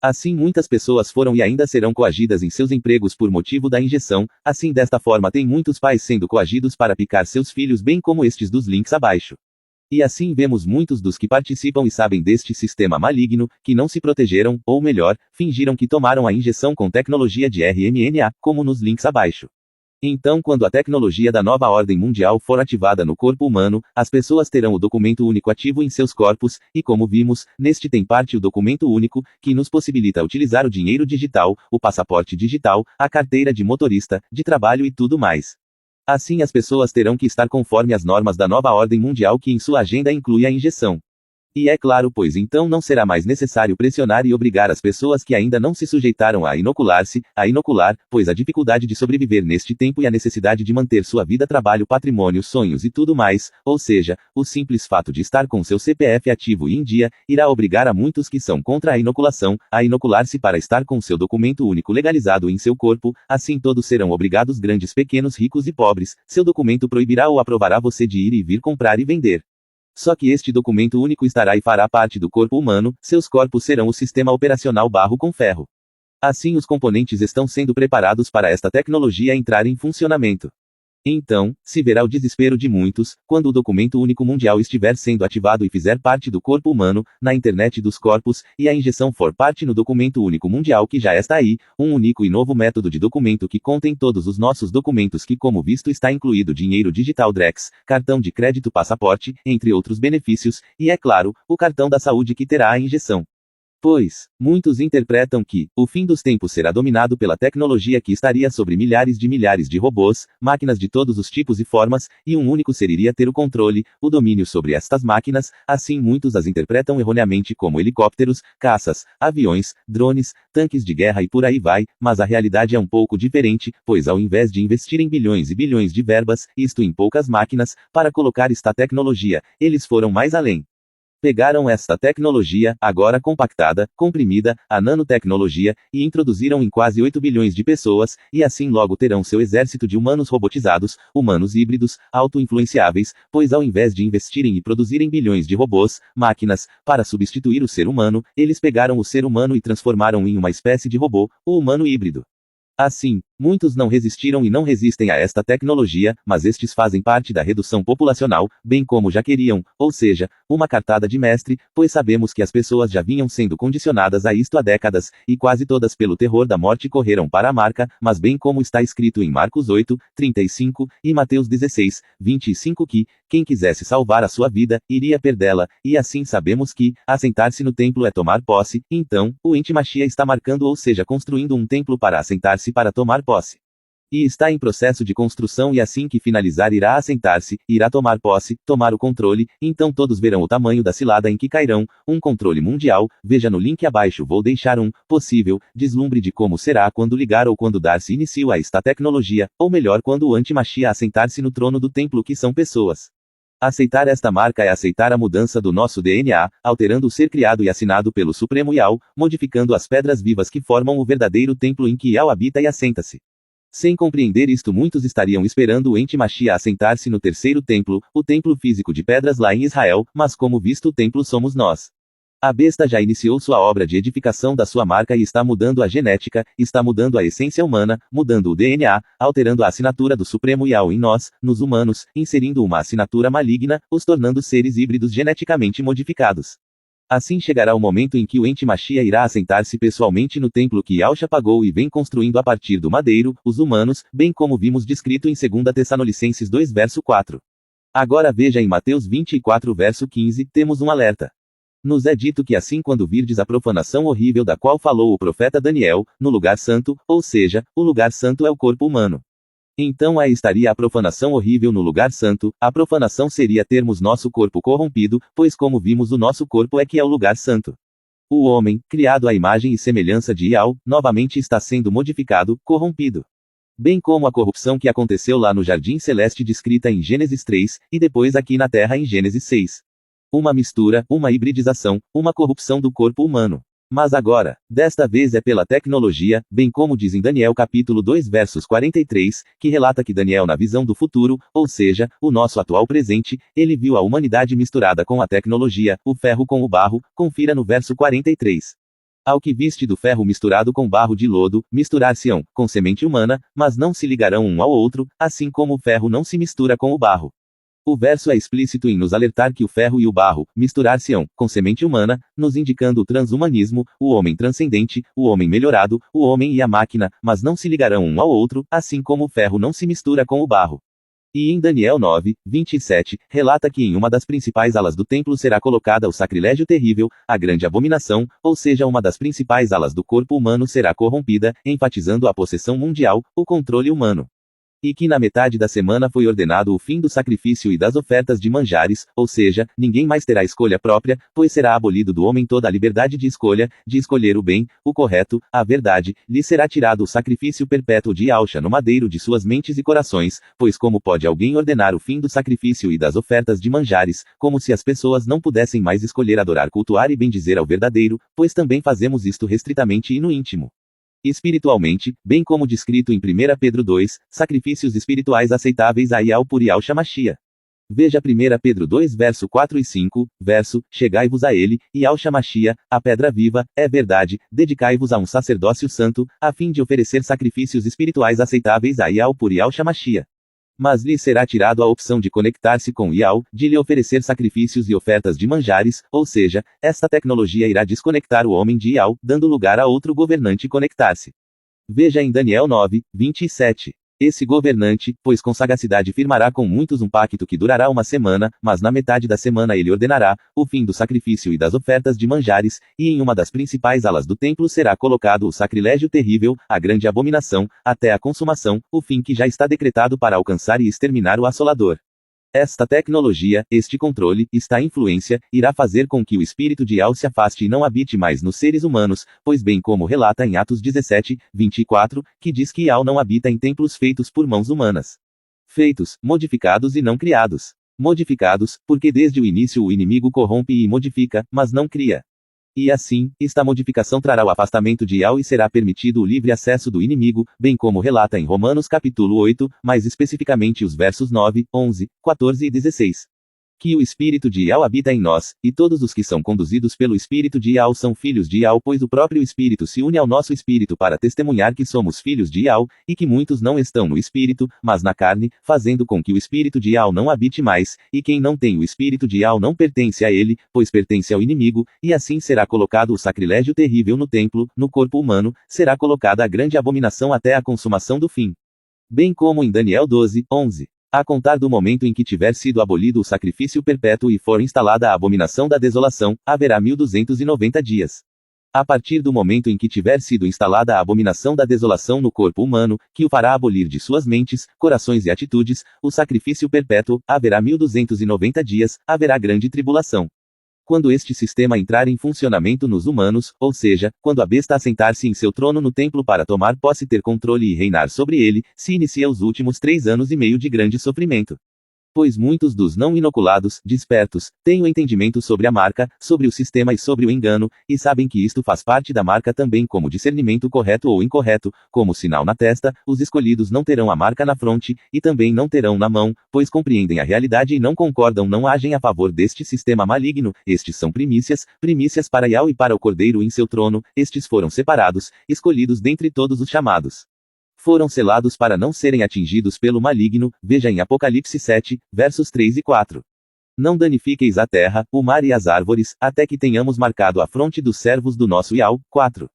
S3: Assim muitas pessoas foram e ainda serão coagidas em seus empregos por motivo da injeção, assim desta forma tem muitos pais sendo coagidos para picar seus filhos, bem como estes dos links abaixo. E assim vemos muitos dos que participam e sabem deste sistema maligno, que não se protegeram, ou melhor, fingiram que tomaram a injeção com tecnologia de RMNA, como nos links abaixo. Então, quando a tecnologia da nova ordem mundial for ativada no corpo humano, as pessoas terão o documento único ativo em seus corpos, e como vimos, neste tem parte o documento único, que nos possibilita utilizar o dinheiro digital, o passaporte digital, a carteira de motorista, de trabalho e tudo mais. Assim as pessoas terão que estar conforme as normas da nova ordem mundial, que em sua agenda inclui a injeção. E é claro, pois então não será mais necessário pressionar e obrigar as pessoas que ainda não se sujeitaram a inocular, pois a dificuldade de sobreviver neste tempo e a necessidade de manter sua vida, trabalho, patrimônio, sonhos e tudo mais, ou seja, o simples fato de estar com seu CPF ativo e em dia, irá obrigar a muitos que são contra a inoculação, a inocular-se para estar com seu documento único legalizado em seu corpo, assim todos serão obrigados, grandes, pequenos, ricos e pobres, seu documento proibirá ou aprovará você de ir e vir comprar e vender. Só que este documento único estará e fará parte do corpo humano, seus corpos serão o sistema operacional barro com ferro. Assim os componentes estão sendo preparados para esta tecnologia entrar em funcionamento. Então, se verá o desespero de muitos, quando o documento único mundial estiver sendo ativado e fizer parte do corpo humano, na internet dos corpos, e a injeção for parte no documento único mundial que já está aí, um único e novo método de documento que contém todos os nossos documentos, que como visto está incluído dinheiro digital Drex, cartão de crédito, passaporte, entre outros benefícios, e é claro, o cartão da saúde que terá a injeção. Pois, muitos interpretam que, o fim dos tempos será dominado pela tecnologia que estaria sobre milhares de robôs, máquinas de todos os tipos e formas, e um único ser iria ter o controle, o domínio sobre estas máquinas, assim muitos as interpretam erroneamente como helicópteros, caças, aviões, drones, tanques de guerra e por aí vai, mas a realidade é um pouco diferente, pois ao invés de investirem bilhões e bilhões de verbas, isto em poucas máquinas, para colocar esta tecnologia, eles foram mais além. Pegaram esta tecnologia, agora compactada, comprimida, a nanotecnologia, e introduziram em quase 8 bilhões de pessoas, e assim logo terão seu exército de humanos robotizados, humanos híbridos, auto-influenciáveis, pois ao invés de investirem e produzirem bilhões de robôs, máquinas, para substituir o ser humano, eles pegaram o ser humano e transformaram em uma espécie de robô, o humano híbrido. Assim, muitos não resistiram e não resistem a esta tecnologia, mas estes fazem parte da redução populacional, bem como já queriam, ou seja, uma cartada de mestre, pois sabemos que as pessoas já vinham sendo condicionadas a isto há décadas, e quase todas pelo terror da morte correram para a marca, mas bem como está escrito em Marcos 8:35, e Mateus 16:25 que, quem quisesse salvar a sua vida, iria perdê-la, e assim sabemos que, assentar-se no templo é tomar posse, então, o Antimachia está marcando, ou seja, construindo um templo para assentar-se para tomar posse. E está em processo de construção, e assim que finalizar irá assentar-se, irá tomar posse, tomar o controle, então todos verão o tamanho da cilada em que cairão, um controle mundial, veja no link abaixo, vou deixar um possível deslumbre de como será quando ligar ou quando dar-se início a esta tecnologia, ou melhor quando o Antimachia assentar-se no trono do templo, que são pessoas. Aceitar esta marca é aceitar a mudança do nosso DNA, alterando o ser criado e assinado pelo Supremo Yal, modificando as pedras vivas que formam o verdadeiro templo em que Yal habita e assenta-se. Sem compreender isto, muitos estariam esperando o Antimachia assentar-se no terceiro templo, o templo físico de pedras lá em Israel, mas como visto o templo somos nós. A besta já iniciou sua obra de edificação da sua marca e está mudando a genética, está mudando a essência humana, mudando o DNA, alterando a assinatura do Supremo Yal em nós, nos humanos, inserindo uma assinatura maligna, os tornando seres híbridos geneticamente modificados. Assim chegará o momento em que o ente Machia irá assentar-se pessoalmente no templo que Yahshua pagou e vem construindo a partir do madeiro, os humanos, bem como vimos descrito em 2 Tessalonicenses 2 verso 4. Agora veja em Mateus 24 verso 15, temos um alerta. Nos é dito que assim quando virdes a profanação horrível da qual falou o profeta Daniel, no lugar santo, ou seja, o lugar santo é o corpo humano. Então aí estaria a profanação horrível no lugar santo, a profanação seria termos nosso corpo corrompido, pois como vimos o nosso corpo é que é o lugar santo. O homem, criado à imagem e semelhança de Yahweh, novamente está sendo modificado, corrompido. Bem como a corrupção que aconteceu lá no Jardim Celeste descrita em Gênesis 3, e depois aqui na Terra em Gênesis 6. Uma mistura, uma hibridização, uma corrupção do corpo humano. Mas agora, desta vez é pela tecnologia, bem como diz em Daniel capítulo 2 versos 43, que relata que Daniel na visão do futuro, ou seja, o nosso atual presente, ele viu a humanidade misturada com a tecnologia, o ferro com o barro, confira no verso 43. Ao que viste do ferro misturado com barro de lodo, misturar-se-ão, com semente humana, mas não se ligarão um ao outro, assim como o ferro não se mistura com o barro. O verso é explícito em nos alertar que o ferro e o barro, misturar-se-ão, com semente humana, nos indicando o transhumanismo, o homem transcendente, o homem melhorado, o homem e a máquina, mas não se ligarão um ao outro, assim como o ferro não se mistura com o barro. E em Daniel 9, 27, relata que em uma das principais alas do templo será colocada o sacrilégio terrível, a grande abominação, ou seja, uma das principais alas do corpo humano será corrompida, enfatizando a possessão mundial, o controle humano. E que na metade da semana foi ordenado o fim do sacrifício e das ofertas de manjares, ou seja, ninguém mais terá escolha própria, pois será abolido do homem toda a liberdade de escolher o bem, o correto, a verdade, lhe será tirado o sacrifício perpétuo de Yahshua no madeiro de suas mentes e corações, pois como pode alguém ordenar o fim do sacrifício e das ofertas de manjares, como se as pessoas não pudessem mais escolher adorar, cultuar e bendizer ao verdadeiro, pois também fazemos isto restritamente e no íntimo. Espiritualmente, bem como descrito em 1 Pedro 2, sacrifícios espirituais aceitáveis a Yahweh por Yahshua Mashiach. Veja 1 Pedro 2 verso 4 e 5, verso, chegai-vos a ele, Yahshua Mashiach, a pedra viva, é verdade, dedicai-vos a um sacerdócio santo, a fim de oferecer sacrifícios espirituais aceitáveis a Yahweh por Yahshua Mashiach. Mas lhe será tirado a opção de conectar-se com Yahweh, de lhe oferecer sacrifícios e ofertas de manjares, ou seja, esta tecnologia irá desconectar o homem de Yahweh, dando lugar a outro governante conectar-se. Veja em Daniel 9, 27. Esse governante, pois com sagacidade firmará com muitos um pacto que durará uma semana, mas na metade da semana ele ordenará o fim do sacrifício e das ofertas de manjares, e em uma das principais alas do templo será colocado o sacrilégio terrível, a grande abominação, até a consumação, o fim que já está decretado para alcançar e exterminar o assolador. Esta tecnologia, este controle, esta influência, irá fazer com que o espírito de Yahweh se afaste e não habite mais nos seres humanos, pois bem como relata em Atos 17, 24, que diz que Yahweh não habita em templos feitos por mãos humanas. Feitos, modificados e não criados. Modificados, porque desde o início o inimigo corrompe e modifica, mas não cria. E assim, esta modificação trará o afastamento de Yahweh e será permitido o livre acesso do inimigo, bem como relata em Romanos capítulo 8, mais especificamente os versos 9, 11, 14 e 16. Que o Espírito de Yahweh habita em nós, e todos os que são conduzidos pelo Espírito de Yahweh são filhos de Yahweh, pois o próprio Espírito se une ao nosso Espírito para testemunhar que somos filhos de Yahweh, e que muitos não estão no Espírito, mas na carne, fazendo com que o Espírito de Yahweh não habite mais, e quem não tem o Espírito de Yahweh não pertence a ele, pois pertence ao inimigo, e assim será colocado o sacrilégio terrível no templo, no corpo humano, será colocada a grande abominação até a consumação do fim. Bem como em Daniel 12, 11. A contar do momento em que tiver sido abolido o sacrifício perpétuo e for instalada a abominação da desolação, haverá 1290 dias. A partir do momento em que tiver sido instalada a abominação da desolação no corpo humano, que o fará abolir de suas mentes, corações e atitudes, o sacrifício perpétuo, haverá 1290 dias, haverá grande tribulação. Quando este sistema entrar em funcionamento nos humanos, ou seja, quando a besta assentar-se em seu trono no templo para tomar posse, ter controle e reinar sobre ele, se inicia os últimos 3 anos e meio de grande sofrimento. Pois muitos dos não inoculados, despertos, têm o entendimento sobre a marca, sobre o sistema e sobre o engano, e sabem que isto faz parte da marca também como discernimento correto ou incorreto, como sinal na testa, os escolhidos não terão a marca na fronte, e também não terão na mão, pois compreendem a realidade e não concordam, não agem a favor deste sistema maligno, estes são primícias para Yahweh e para o Cordeiro em seu trono, estes foram separados, escolhidos dentre todos os chamados. Foram selados para não serem atingidos pelo maligno, veja em Apocalipse 7, versos 3 e 4. Não danifiqueis a terra, o mar e as árvores, até que tenhamos marcado a fronte dos servos do nosso Iau. 4.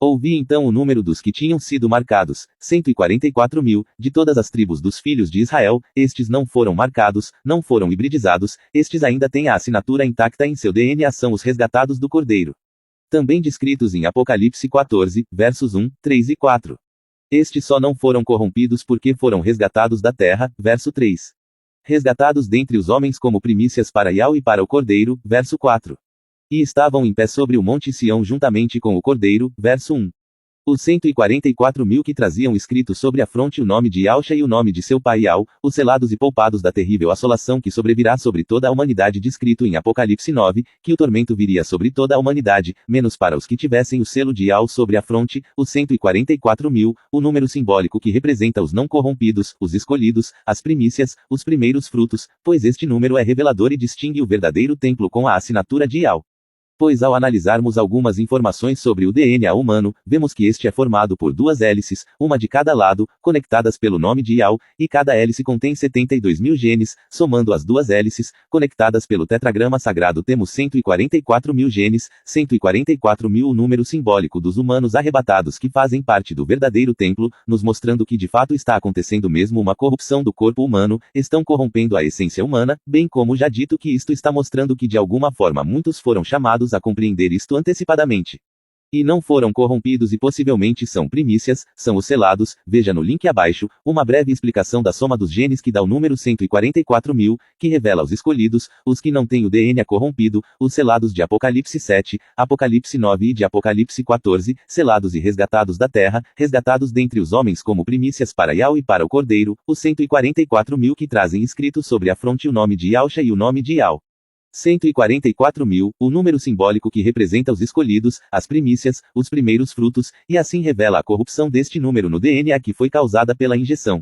S3: Ouvi então o número dos que tinham sido marcados, 144.000, de todas as tribos dos filhos de Israel. Estes não foram marcados, não foram hibridizados, estes ainda têm a assinatura intacta em seu DNA, são os resgatados do Cordeiro. Também descritos em Apocalipse 14, versos 1, 3 e 4. Estes só não foram corrompidos porque foram resgatados da terra, verso 3. Resgatados dentre os homens como primícias para Iau e para o Cordeiro, verso 4. E estavam em pé sobre o monte Sião juntamente com o Cordeiro, verso 1. Os 144.000 que traziam escrito sobre a fronte o nome de Yahushua e o nome de seu pai Iau, os selados e poupados da terrível assolação que sobrevirá sobre toda a humanidade, descrito em Apocalipse 9, que o tormento viria sobre toda a humanidade, menos para os que tivessem o selo de Iau sobre a fronte, os 144.000, o número simbólico que representa os não corrompidos, os escolhidos, as primícias, os primeiros frutos, pois este número é revelador e distingue o verdadeiro templo com a assinatura de Iau. Pois ao analisarmos algumas informações sobre o DNA humano, vemos que este é formado por duas hélices, uma de cada lado, conectadas pelo nome de Iau, e cada hélice contém 72.000 genes. Somando as duas hélices, conectadas pelo tetragrama sagrado, temos 144.000 genes, 144.000 o número simbólico dos humanos arrebatados que fazem parte do verdadeiro templo, nos mostrando que de fato está acontecendo mesmo uma corrupção do corpo humano, estão corrompendo a essência humana, bem como já dito que isto está mostrando que de alguma forma muitos foram chamados a compreender isto antecipadamente. E não foram corrompidos e possivelmente são primícias, são os selados. Veja no link abaixo, uma breve explicação da soma dos genes que dá o número 144.000, que revela os escolhidos, os que não têm o DNA corrompido, os selados de Apocalipse 7, Apocalipse 9 e de Apocalipse 14, selados e resgatados da terra, resgatados dentre os homens como primícias para Iau e para o Cordeiro, os 144.000 que trazem escrito sobre a fronte o nome de Yahushua e o nome de Iau. 144.000, o número simbólico que representa os escolhidos, as primícias, os primeiros frutos, e assim revela a corrupção deste número no DNA que foi causada pela injeção.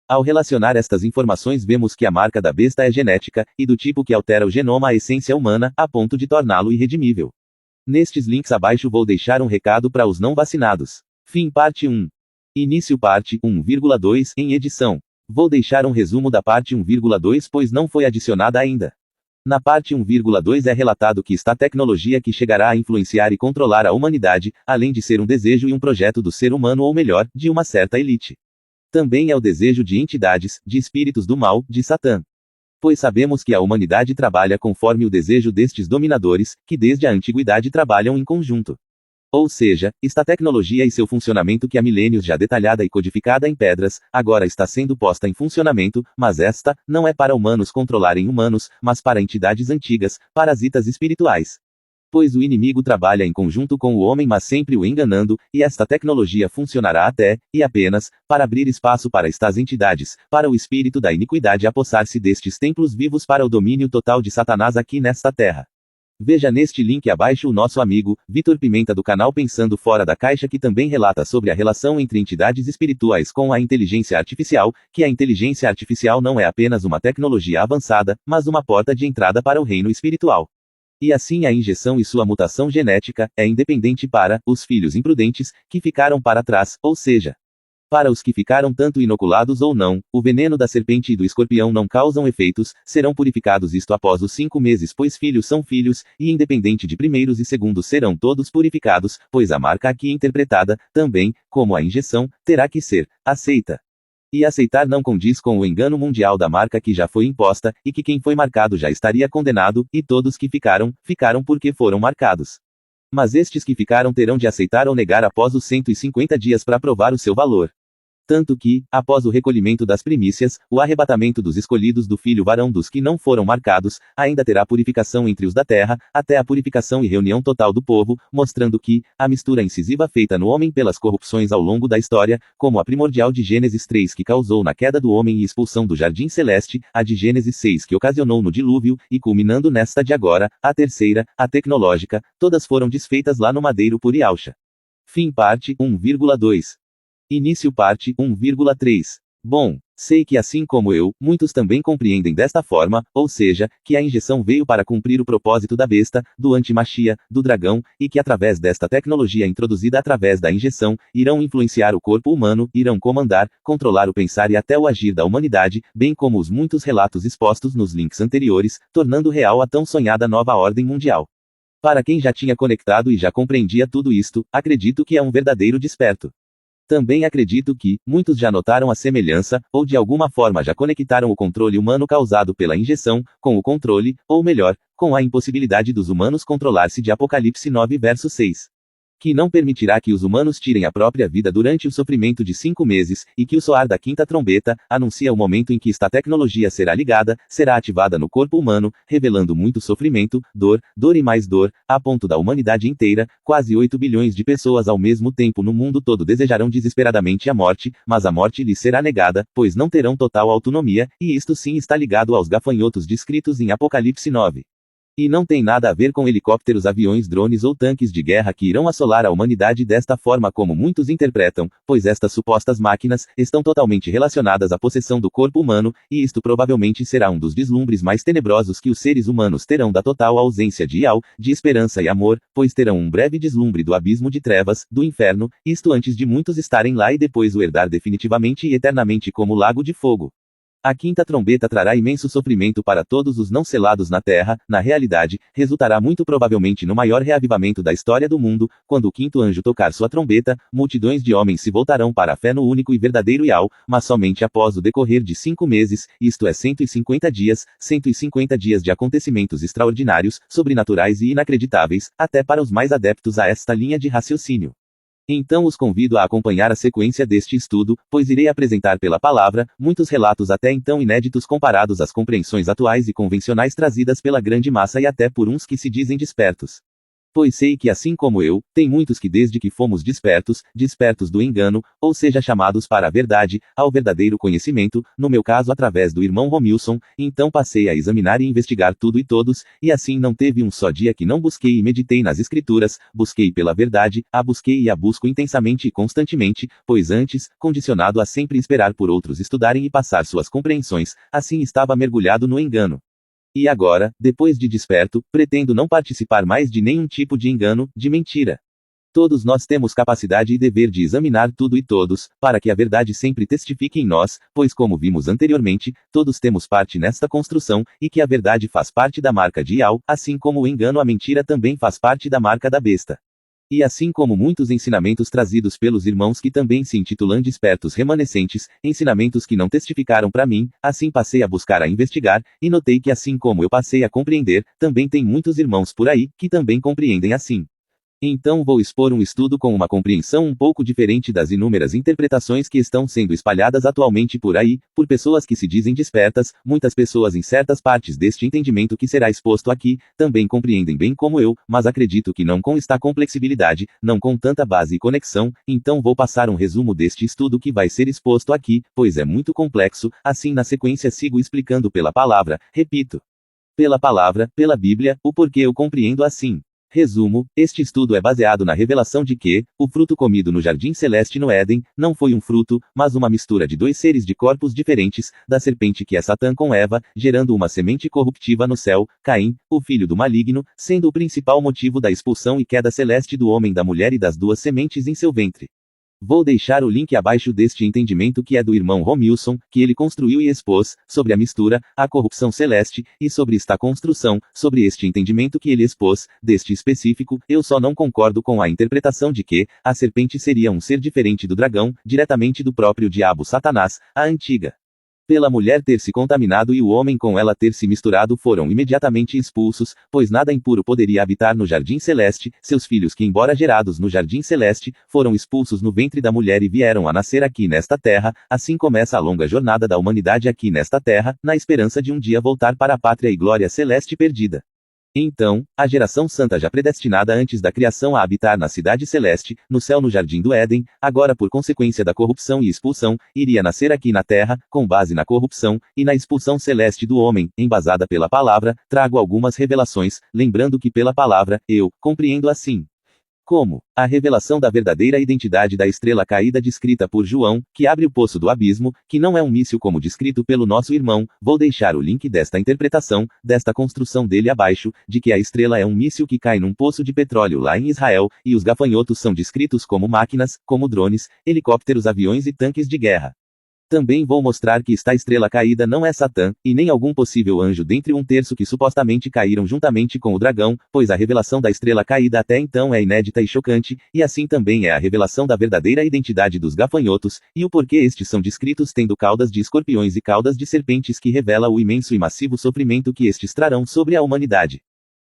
S3: Ao relacionar estas informações, vemos que a marca da besta é genética, e do tipo que altera o genoma, a essência humana, a ponto de torná-lo irredimível. Nestes links abaixo vou deixar um recado para os não vacinados. Fim parte 1. Início parte 1,2 em edição. Vou deixar um resumo da parte 1,2 pois não foi adicionada ainda. Na parte 1,2 é relatado que está tecnologia que chegará a influenciar e controlar a humanidade, além de ser um desejo e um projeto do ser humano, ou melhor, de uma certa elite. Também é o desejo de entidades, de espíritos do mal, de Satã. Pois sabemos que a humanidade trabalha conforme o desejo destes dominadores, que desde a antiguidade trabalham em conjunto. Ou seja, esta tecnologia e seu funcionamento que há milênios já detalhada e codificada em pedras, agora está sendo posta em funcionamento, mas esta, não é para humanos controlarem humanos, mas para entidades antigas, parasitas espirituais. Pois o inimigo trabalha em conjunto com o homem, mas sempre o enganando, e esta tecnologia funcionará até, e apenas, para abrir espaço para estas entidades, para o espírito da iniquidade apossar-se destes templos vivos para o domínio total de Satanás aqui nesta terra. Veja neste link abaixo o nosso amigo, Vitor Pimenta do canal Pensando Fora da Caixa, que também relata sobre a relação entre entidades espirituais com a inteligência artificial, que a inteligência artificial não é apenas uma tecnologia avançada, mas uma porta de entrada para o reino espiritual. E assim a injeção e sua mutação genética, é independente para, os filhos imprudentes, que ficaram para trás, ou seja, para os que ficaram tanto inoculados ou não, o veneno da serpente e do escorpião não causam efeitos, serão purificados isto após os 5 meses, pois filhos são filhos, e independente de primeiros e segundos serão todos purificados, pois a marca aqui interpretada, também, como a injeção, terá que ser aceita. E aceitar não condiz com o engano mundial da marca que já foi imposta, e que quem foi marcado já estaria condenado, e todos que ficaram, ficaram porque foram marcados. Mas estes que ficaram terão de aceitar ou negar após os 150 dias para provar o seu valor. Tanto que, após o recolhimento das primícias, o arrebatamento dos escolhidos do filho varão dos que não foram marcados, ainda terá purificação entre os da terra, até a purificação e reunião total do povo, mostrando que, a mistura incisiva feita no homem pelas corrupções ao longo da história, como a primordial de Gênesis 3 que causou na queda do homem e expulsão do jardim celeste, a de Gênesis 6 que ocasionou no dilúvio, e culminando nesta de agora, a terceira, a tecnológica, todas foram desfeitas lá no madeiro por Yahushua. Fim parte 1,2. Início parte 1,3. Bom, sei que assim como eu, muitos também compreendem desta forma, ou seja, que a injeção veio para cumprir o propósito da besta, do antimachia, do dragão, e que através desta tecnologia introduzida através da injeção, irão influenciar o corpo humano, irão comandar, controlar o pensar e até o agir da humanidade, bem como os muitos relatos expostos nos links anteriores, tornando real a tão sonhada nova ordem mundial. Para quem já tinha conectado e já compreendia tudo isto, acredito que é um verdadeiro desperto. Também acredito que, muitos já notaram a semelhança, ou de alguma forma já conectaram o controle humano causado pela injeção, com o controle, ou melhor, com a impossibilidade dos humanos controlar-se de Apocalipse 9 verso 6. Que não permitirá que os humanos tirem a própria vida durante o sofrimento de 5 meses, e que o soar da quinta trombeta, anuncia o momento em que esta tecnologia será ligada, será ativada no corpo humano, revelando muito sofrimento, dor e mais dor, a ponto da humanidade inteira, quase 8 bilhões de pessoas ao mesmo tempo no mundo todo desejarão desesperadamente a morte, mas a morte lhes será negada, pois não terão total autonomia, e isto sim está ligado aos gafanhotos descritos em Apocalipse 9. E não tem nada a ver com helicópteros, aviões, drones ou tanques de guerra que irão assolar a humanidade desta forma como muitos interpretam, pois estas supostas máquinas estão totalmente relacionadas à possessão do corpo humano, e isto provavelmente será um dos vislumbres mais tenebrosos que os seres humanos terão da total ausência de ideal, de esperança e amor, pois terão um breve deslumbre do abismo de trevas, do inferno, isto antes de muitos estarem lá e depois o herdar definitivamente e eternamente como lago de fogo. A quinta trombeta trará imenso sofrimento para todos os não selados na terra, na realidade, resultará muito provavelmente no maior reavivamento da história do mundo, quando o quinto anjo tocar sua trombeta, multidões de homens se voltarão para a fé no único e verdadeiro Ial, mas somente após o decorrer de 5 meses, isto é 150 dias de acontecimentos extraordinários, sobrenaturais e inacreditáveis, até para os mais adeptos a esta linha de raciocínio. Então os convido a acompanhar a sequência deste estudo, pois irei apresentar pela palavra, muitos relatos até então inéditos comparados às compreensões atuais e convencionais trazidas pela grande massa e até por uns que se dizem despertos. Pois sei que assim como eu, tem muitos que desde que fomos despertos do engano, ou seja chamados para a verdade, ao verdadeiro conhecimento, no meu caso através do irmão Romilson, então passei a examinar e investigar tudo e todos, e assim não teve um só dia que não busquei e meditei nas escrituras, busquei pela verdade, a busquei e a busco intensamente e constantemente, pois antes, condicionado a sempre esperar por outros estudarem e passar suas compreensões, assim estava mergulhado no engano. E agora, depois de desperto, pretendo não participar mais de nenhum tipo de engano, de mentira. Todos nós temos capacidade e dever de examinar tudo e todos, para que a verdade sempre testifique em nós, pois como vimos anteriormente, todos temos parte nesta construção, e que a verdade faz parte da marca de Ial, assim como o engano, a mentira também faz parte da marca da besta. E assim como muitos ensinamentos trazidos pelos irmãos que também se intitulam despertos remanescentes, ensinamentos que não testificaram para mim, assim passei a buscar a investigar, e notei que assim como eu passei a compreender, também tem muitos irmãos por aí, que também compreendem assim. Então vou expor um estudo com uma compreensão um pouco diferente das inúmeras interpretações que estão sendo espalhadas atualmente por aí, por pessoas que se dizem despertas, muitas pessoas em certas partes deste entendimento que será exposto aqui, também compreendem bem como eu, mas acredito que não com esta complexibilidade, não com tanta base e conexão, então vou passar um resumo deste estudo que vai ser exposto aqui, pois é muito complexo, assim na sequência sigo explicando pela palavra, repito. Pela palavra, pela Bíblia, o porquê eu compreendo assim. Resumo, este estudo é baseado na revelação de que, o fruto comido no Jardim Celeste no Éden, não foi um fruto, mas uma mistura de 2 seres de corpos diferentes, da serpente que é Satã com Eva, gerando uma semente corruptiva no céu, Caim, o filho do maligno, sendo o principal motivo da expulsão e queda celeste do homem da mulher e das 2 sementes em seu ventre. Vou deixar o link abaixo deste entendimento que é do irmão Romilson, que ele construiu e expôs, sobre a mistura, a corrupção celeste, e sobre esta construção, sobre este entendimento que ele expôs, deste específico, eu só não concordo com a interpretação de que, a serpente seria um ser diferente do dragão, diretamente do próprio diabo Satanás, a antiga. Pela mulher ter se contaminado e o homem com ela ter se misturado foram imediatamente expulsos, pois nada impuro poderia habitar no Jardim Celeste, seus filhos que embora gerados no Jardim Celeste, foram expulsos no ventre da mulher e vieram a nascer aqui nesta terra, assim começa a longa jornada da humanidade aqui nesta terra, na esperança de um dia voltar para a pátria e glória celeste perdida. Então, a geração santa já predestinada antes da criação a habitar na cidade celeste, no céu no jardim do Éden, agora por consequência da corrupção e expulsão, iria nascer aqui na terra, com base na corrupção, e na expulsão celeste do homem, embasada pela palavra, trago algumas revelações, lembrando que pela palavra, eu, compreendo assim. Como a revelação da verdadeira identidade da estrela caída descrita por João, que abre o poço do abismo, que não é um míssil como descrito pelo nosso irmão. Vou deixar o link desta interpretação, desta construção dele abaixo, de que a estrela é um míssil que cai num poço de petróleo lá em Israel, e os gafanhotos são descritos como máquinas, como drones, helicópteros, aviões e tanques de guerra. Também vou mostrar que esta estrela caída não é Satã, e nem algum possível anjo dentre 1/3 que supostamente caíram juntamente com o dragão, pois a revelação da estrela caída até então é inédita e chocante, e assim também é a revelação da verdadeira identidade dos gafanhotos, e o porquê estes são descritos tendo caudas de escorpiões e caudas de serpentes, que revela o imenso e massivo sofrimento que estes trarão sobre a humanidade.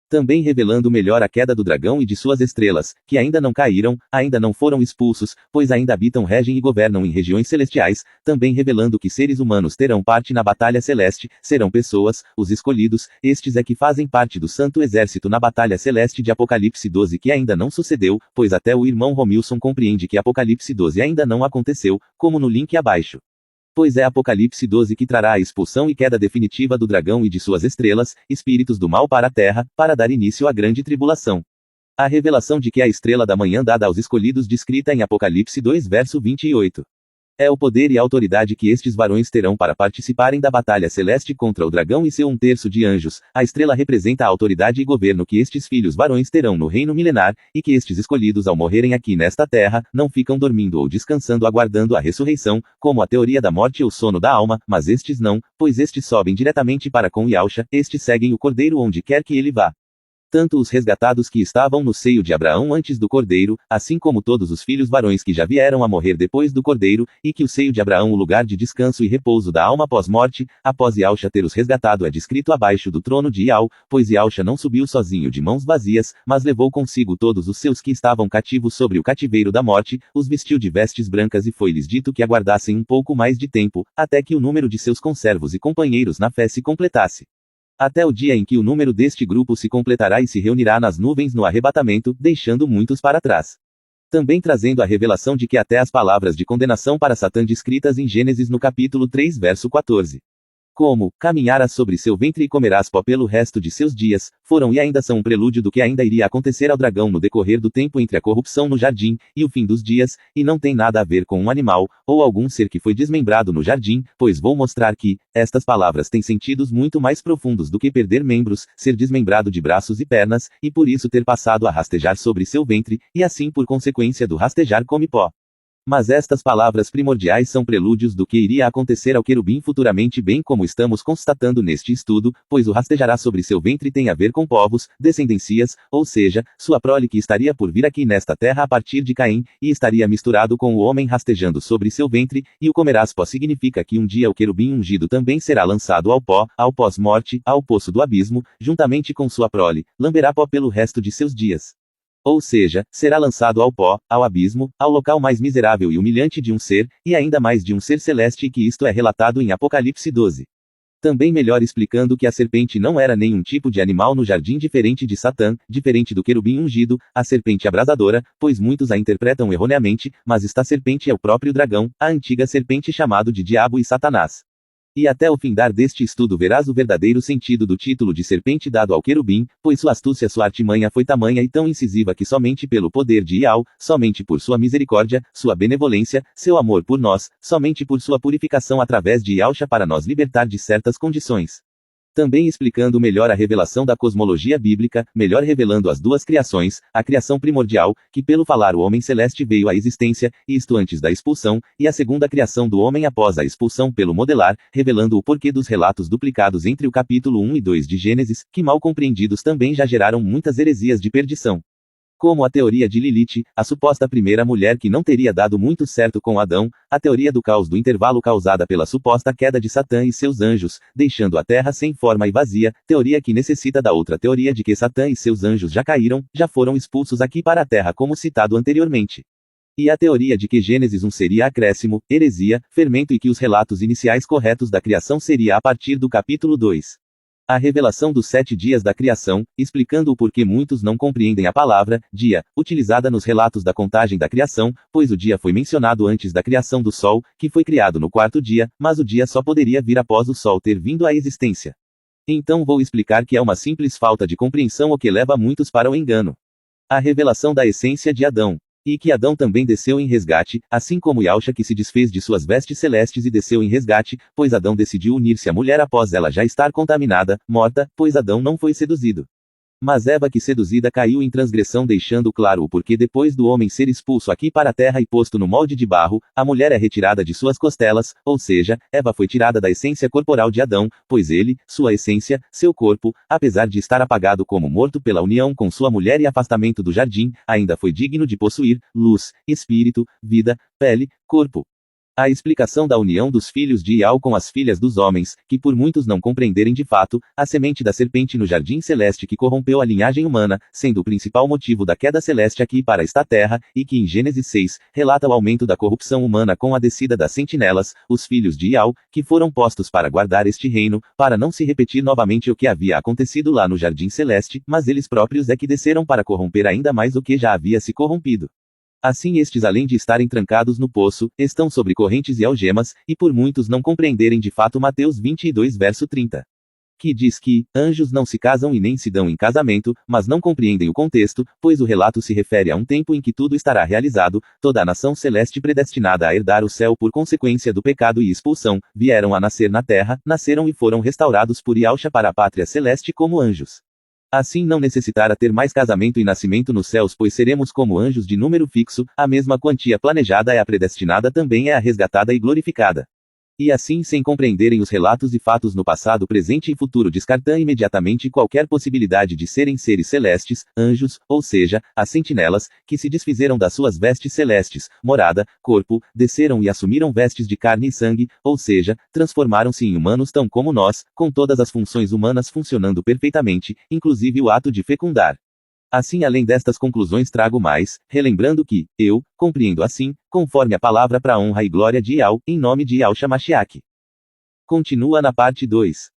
S3: Também revelando melhor a queda do dragão e de suas estrelas, que ainda não caíram, ainda não foram expulsos, pois ainda habitam, regem e governam em regiões celestiais, também revelando que seres humanos terão parte na batalha celeste, serão pessoas, os escolhidos, estes é que fazem parte do santo exército na batalha celeste de Apocalipse 12, que ainda não sucedeu, pois até o irmão Romilson compreende que Apocalipse 12 ainda não aconteceu, como no link abaixo. Pois é Apocalipse 12 que trará a expulsão e queda definitiva do dragão e de suas estrelas, espíritos do mal para a terra, para dar início à grande tribulação. A revelação de que a estrela da manhã dada aos escolhidos descrita em Apocalipse 2 verso 28. É o poder e a autoridade que estes varões terão para participarem da batalha celeste contra o dragão e seu 1/3 de anjos. A estrela representa a autoridade e governo que estes filhos varões terão no reino milenar, e que estes escolhidos ao morrerem aqui nesta terra, não ficam dormindo ou descansando aguardando a ressurreição, como a teoria da morte ou sono da alma, mas estes não, pois estes sobem diretamente para com Yahshua, estes seguem o Cordeiro onde quer que ele vá. Tanto os resgatados que estavam no seio de Abraão antes do Cordeiro, assim como todos os filhos varões que já vieram a morrer depois do Cordeiro, e que o seio de Abraão o lugar de descanso e repouso da alma pós-morte, após Yahshua ter os resgatado é descrito abaixo do trono de Yahu, pois Yahshua não subiu sozinho de mãos vazias, mas levou consigo todos os seus que estavam cativos sobre o cativeiro da morte, os vestiu de vestes brancas e foi-lhes dito que aguardassem um pouco mais de tempo, até que o número de seus conservos e companheiros na fé se completasse. Até o dia em que o número deste grupo se completará e se reunirá nas nuvens no arrebatamento, deixando muitos para trás. Também trazendo a revelação de que até as palavras de condenação para Satã descritas em Gênesis no capítulo 3 verso 14. Como, caminharás sobre seu ventre e comerás pó pelo resto de seus dias, foram e ainda são um prelúdio do que ainda iria acontecer ao dragão no decorrer do tempo entre a corrupção no jardim, e o fim dos dias, e não tem nada a ver com um animal, ou algum ser que foi desmembrado no jardim, pois vou mostrar que, estas palavras têm sentidos muito mais profundos do que perder membros, ser desmembrado de braços e pernas, e por isso ter passado a rastejar sobre seu ventre, e assim por consequência do rastejar come pó. Mas estas palavras primordiais são prelúdios do que iria acontecer ao querubim futuramente, bem como estamos constatando neste estudo, pois o rastejará sobre seu ventre tem a ver com povos, descendências, ou seja, sua prole que estaria por vir aqui nesta terra a partir de Caim, e estaria misturado com o homem rastejando sobre seu ventre, e o comerás pó significa que um dia o querubim ungido também será lançado ao pó, ao pós-morte, ao poço do abismo, juntamente com sua prole, lamberá pó pelo resto de seus dias. Ou seja, será lançado ao pó, ao abismo, ao local mais miserável e humilhante de um ser, e ainda mais de um ser celeste, e que isto é relatado em Apocalipse 12. Também melhor explicando que a serpente não era nenhum tipo de animal no jardim diferente de Satã, diferente do querubim ungido, a serpente abrasadora, pois muitos a interpretam erroneamente, mas esta serpente é o próprio dragão, a antiga serpente chamado de Diabo e Satanás. E até o findar deste estudo verás o verdadeiro sentido do título de serpente dado ao querubim, pois sua astúcia, sua artimanha foi tamanha e tão incisiva que somente pelo poder de Yahu, somente por sua misericórdia, sua benevolência, seu amor por nós, somente por sua purificação através de Yahshua para nos libertar de certas condições. Também explicando melhor a revelação da cosmologia bíblica, melhor revelando as duas criações, a criação primordial, que pelo falar o homem celeste veio à existência, isto antes da expulsão, e a segunda criação do homem após a expulsão pelo modelar, revelando o porquê dos relatos duplicados entre o capítulo 1 e 2 de Gênesis, que mal compreendidos também já geraram muitas heresias de perdição. Como a teoria de Lilith, a suposta primeira mulher que não teria dado muito certo com Adão, a teoria do caos do intervalo causada pela suposta queda de Satã e seus anjos, deixando a terra sem forma e vazia, teoria que necessita da outra teoria de que Satã e seus anjos já caíram, já foram expulsos aqui para a terra como citado anteriormente. E a teoria de que Gênesis 1 seria acréscimo, heresia, fermento e que os relatos iniciais corretos da criação seria a partir do capítulo 2. A revelação dos 7 dias da criação, explicando o porquê muitos não compreendem a palavra dia, utilizada nos relatos da contagem da criação, pois o dia foi mencionado antes da criação do Sol, que foi criado no 4º dia, mas o dia só poderia vir após o Sol ter vindo à existência. Então vou explicar que é uma simples falta de compreensão o que leva muitos para o engano. A revelação da essência de Adão. E que Adão também desceu em resgate, assim como Yahshua que se desfez de suas vestes celestes e desceu em resgate, pois Adão decidiu unir-se à mulher após ela já estar contaminada, morta, pois Adão não foi seduzido. Mas Eva que seduzida caiu em transgressão, deixando claro o porquê depois do homem ser expulso aqui para a terra e posto no molde de barro, a mulher é retirada de suas costelas, ou seja, Eva foi tirada da essência corporal de Adão, pois ele, sua essência, seu corpo, apesar de estar apagado como morto pela união com sua mulher e afastamento do jardim, ainda foi digno de possuir luz, espírito, vida, pele, corpo. A explicação da união dos filhos de Ial com as filhas dos homens, que por muitos não compreenderem de fato, a semente da serpente no jardim celeste que corrompeu a linhagem humana, sendo o principal motivo da queda celeste aqui para esta terra, e que em Gênesis 6, relata o aumento da corrupção humana com a descida das sentinelas, os filhos de Ial, que foram postos para guardar este reino, para não se repetir novamente o que havia acontecido lá no jardim celeste, mas eles próprios é que desceram para corromper ainda mais o que já havia se corrompido. Assim estes, além de estarem trancados no poço, estão sobre correntes e algemas, e por muitos não compreenderem de fato Mateus 22 verso 30. Que diz que, anjos não se casam e nem se dão em casamento, mas não compreendem o contexto, pois o relato se refere a um tempo em que tudo estará realizado, toda a nação celeste predestinada a herdar o céu por consequência do pecado e expulsão, vieram a nascer na terra, nasceram e foram restaurados por Yahshua para a pátria celeste como anjos. Assim não necessitará ter mais casamento e nascimento nos céus, pois seremos como anjos de número fixo, a mesma quantia planejada é a predestinada também é a resgatada e glorificada. E assim, sem compreenderem os relatos e fatos no passado, presente e futuro, descartam imediatamente qualquer possibilidade de serem seres celestes, anjos, ou seja, as sentinelas, que se desfizeram das suas vestes celestes, morada, corpo, desceram e assumiram vestes de carne e sangue, ou seja, transformaram-se em humanos tão como nós, com todas as funções humanas funcionando perfeitamente, inclusive o ato de fecundar. Assim, além destas conclusões, trago mais, relembrando que, eu, compreendo assim, conforme a palavra para a honra e glória de Ial, em nome de Yahshua Mashiach. Continua na parte 2.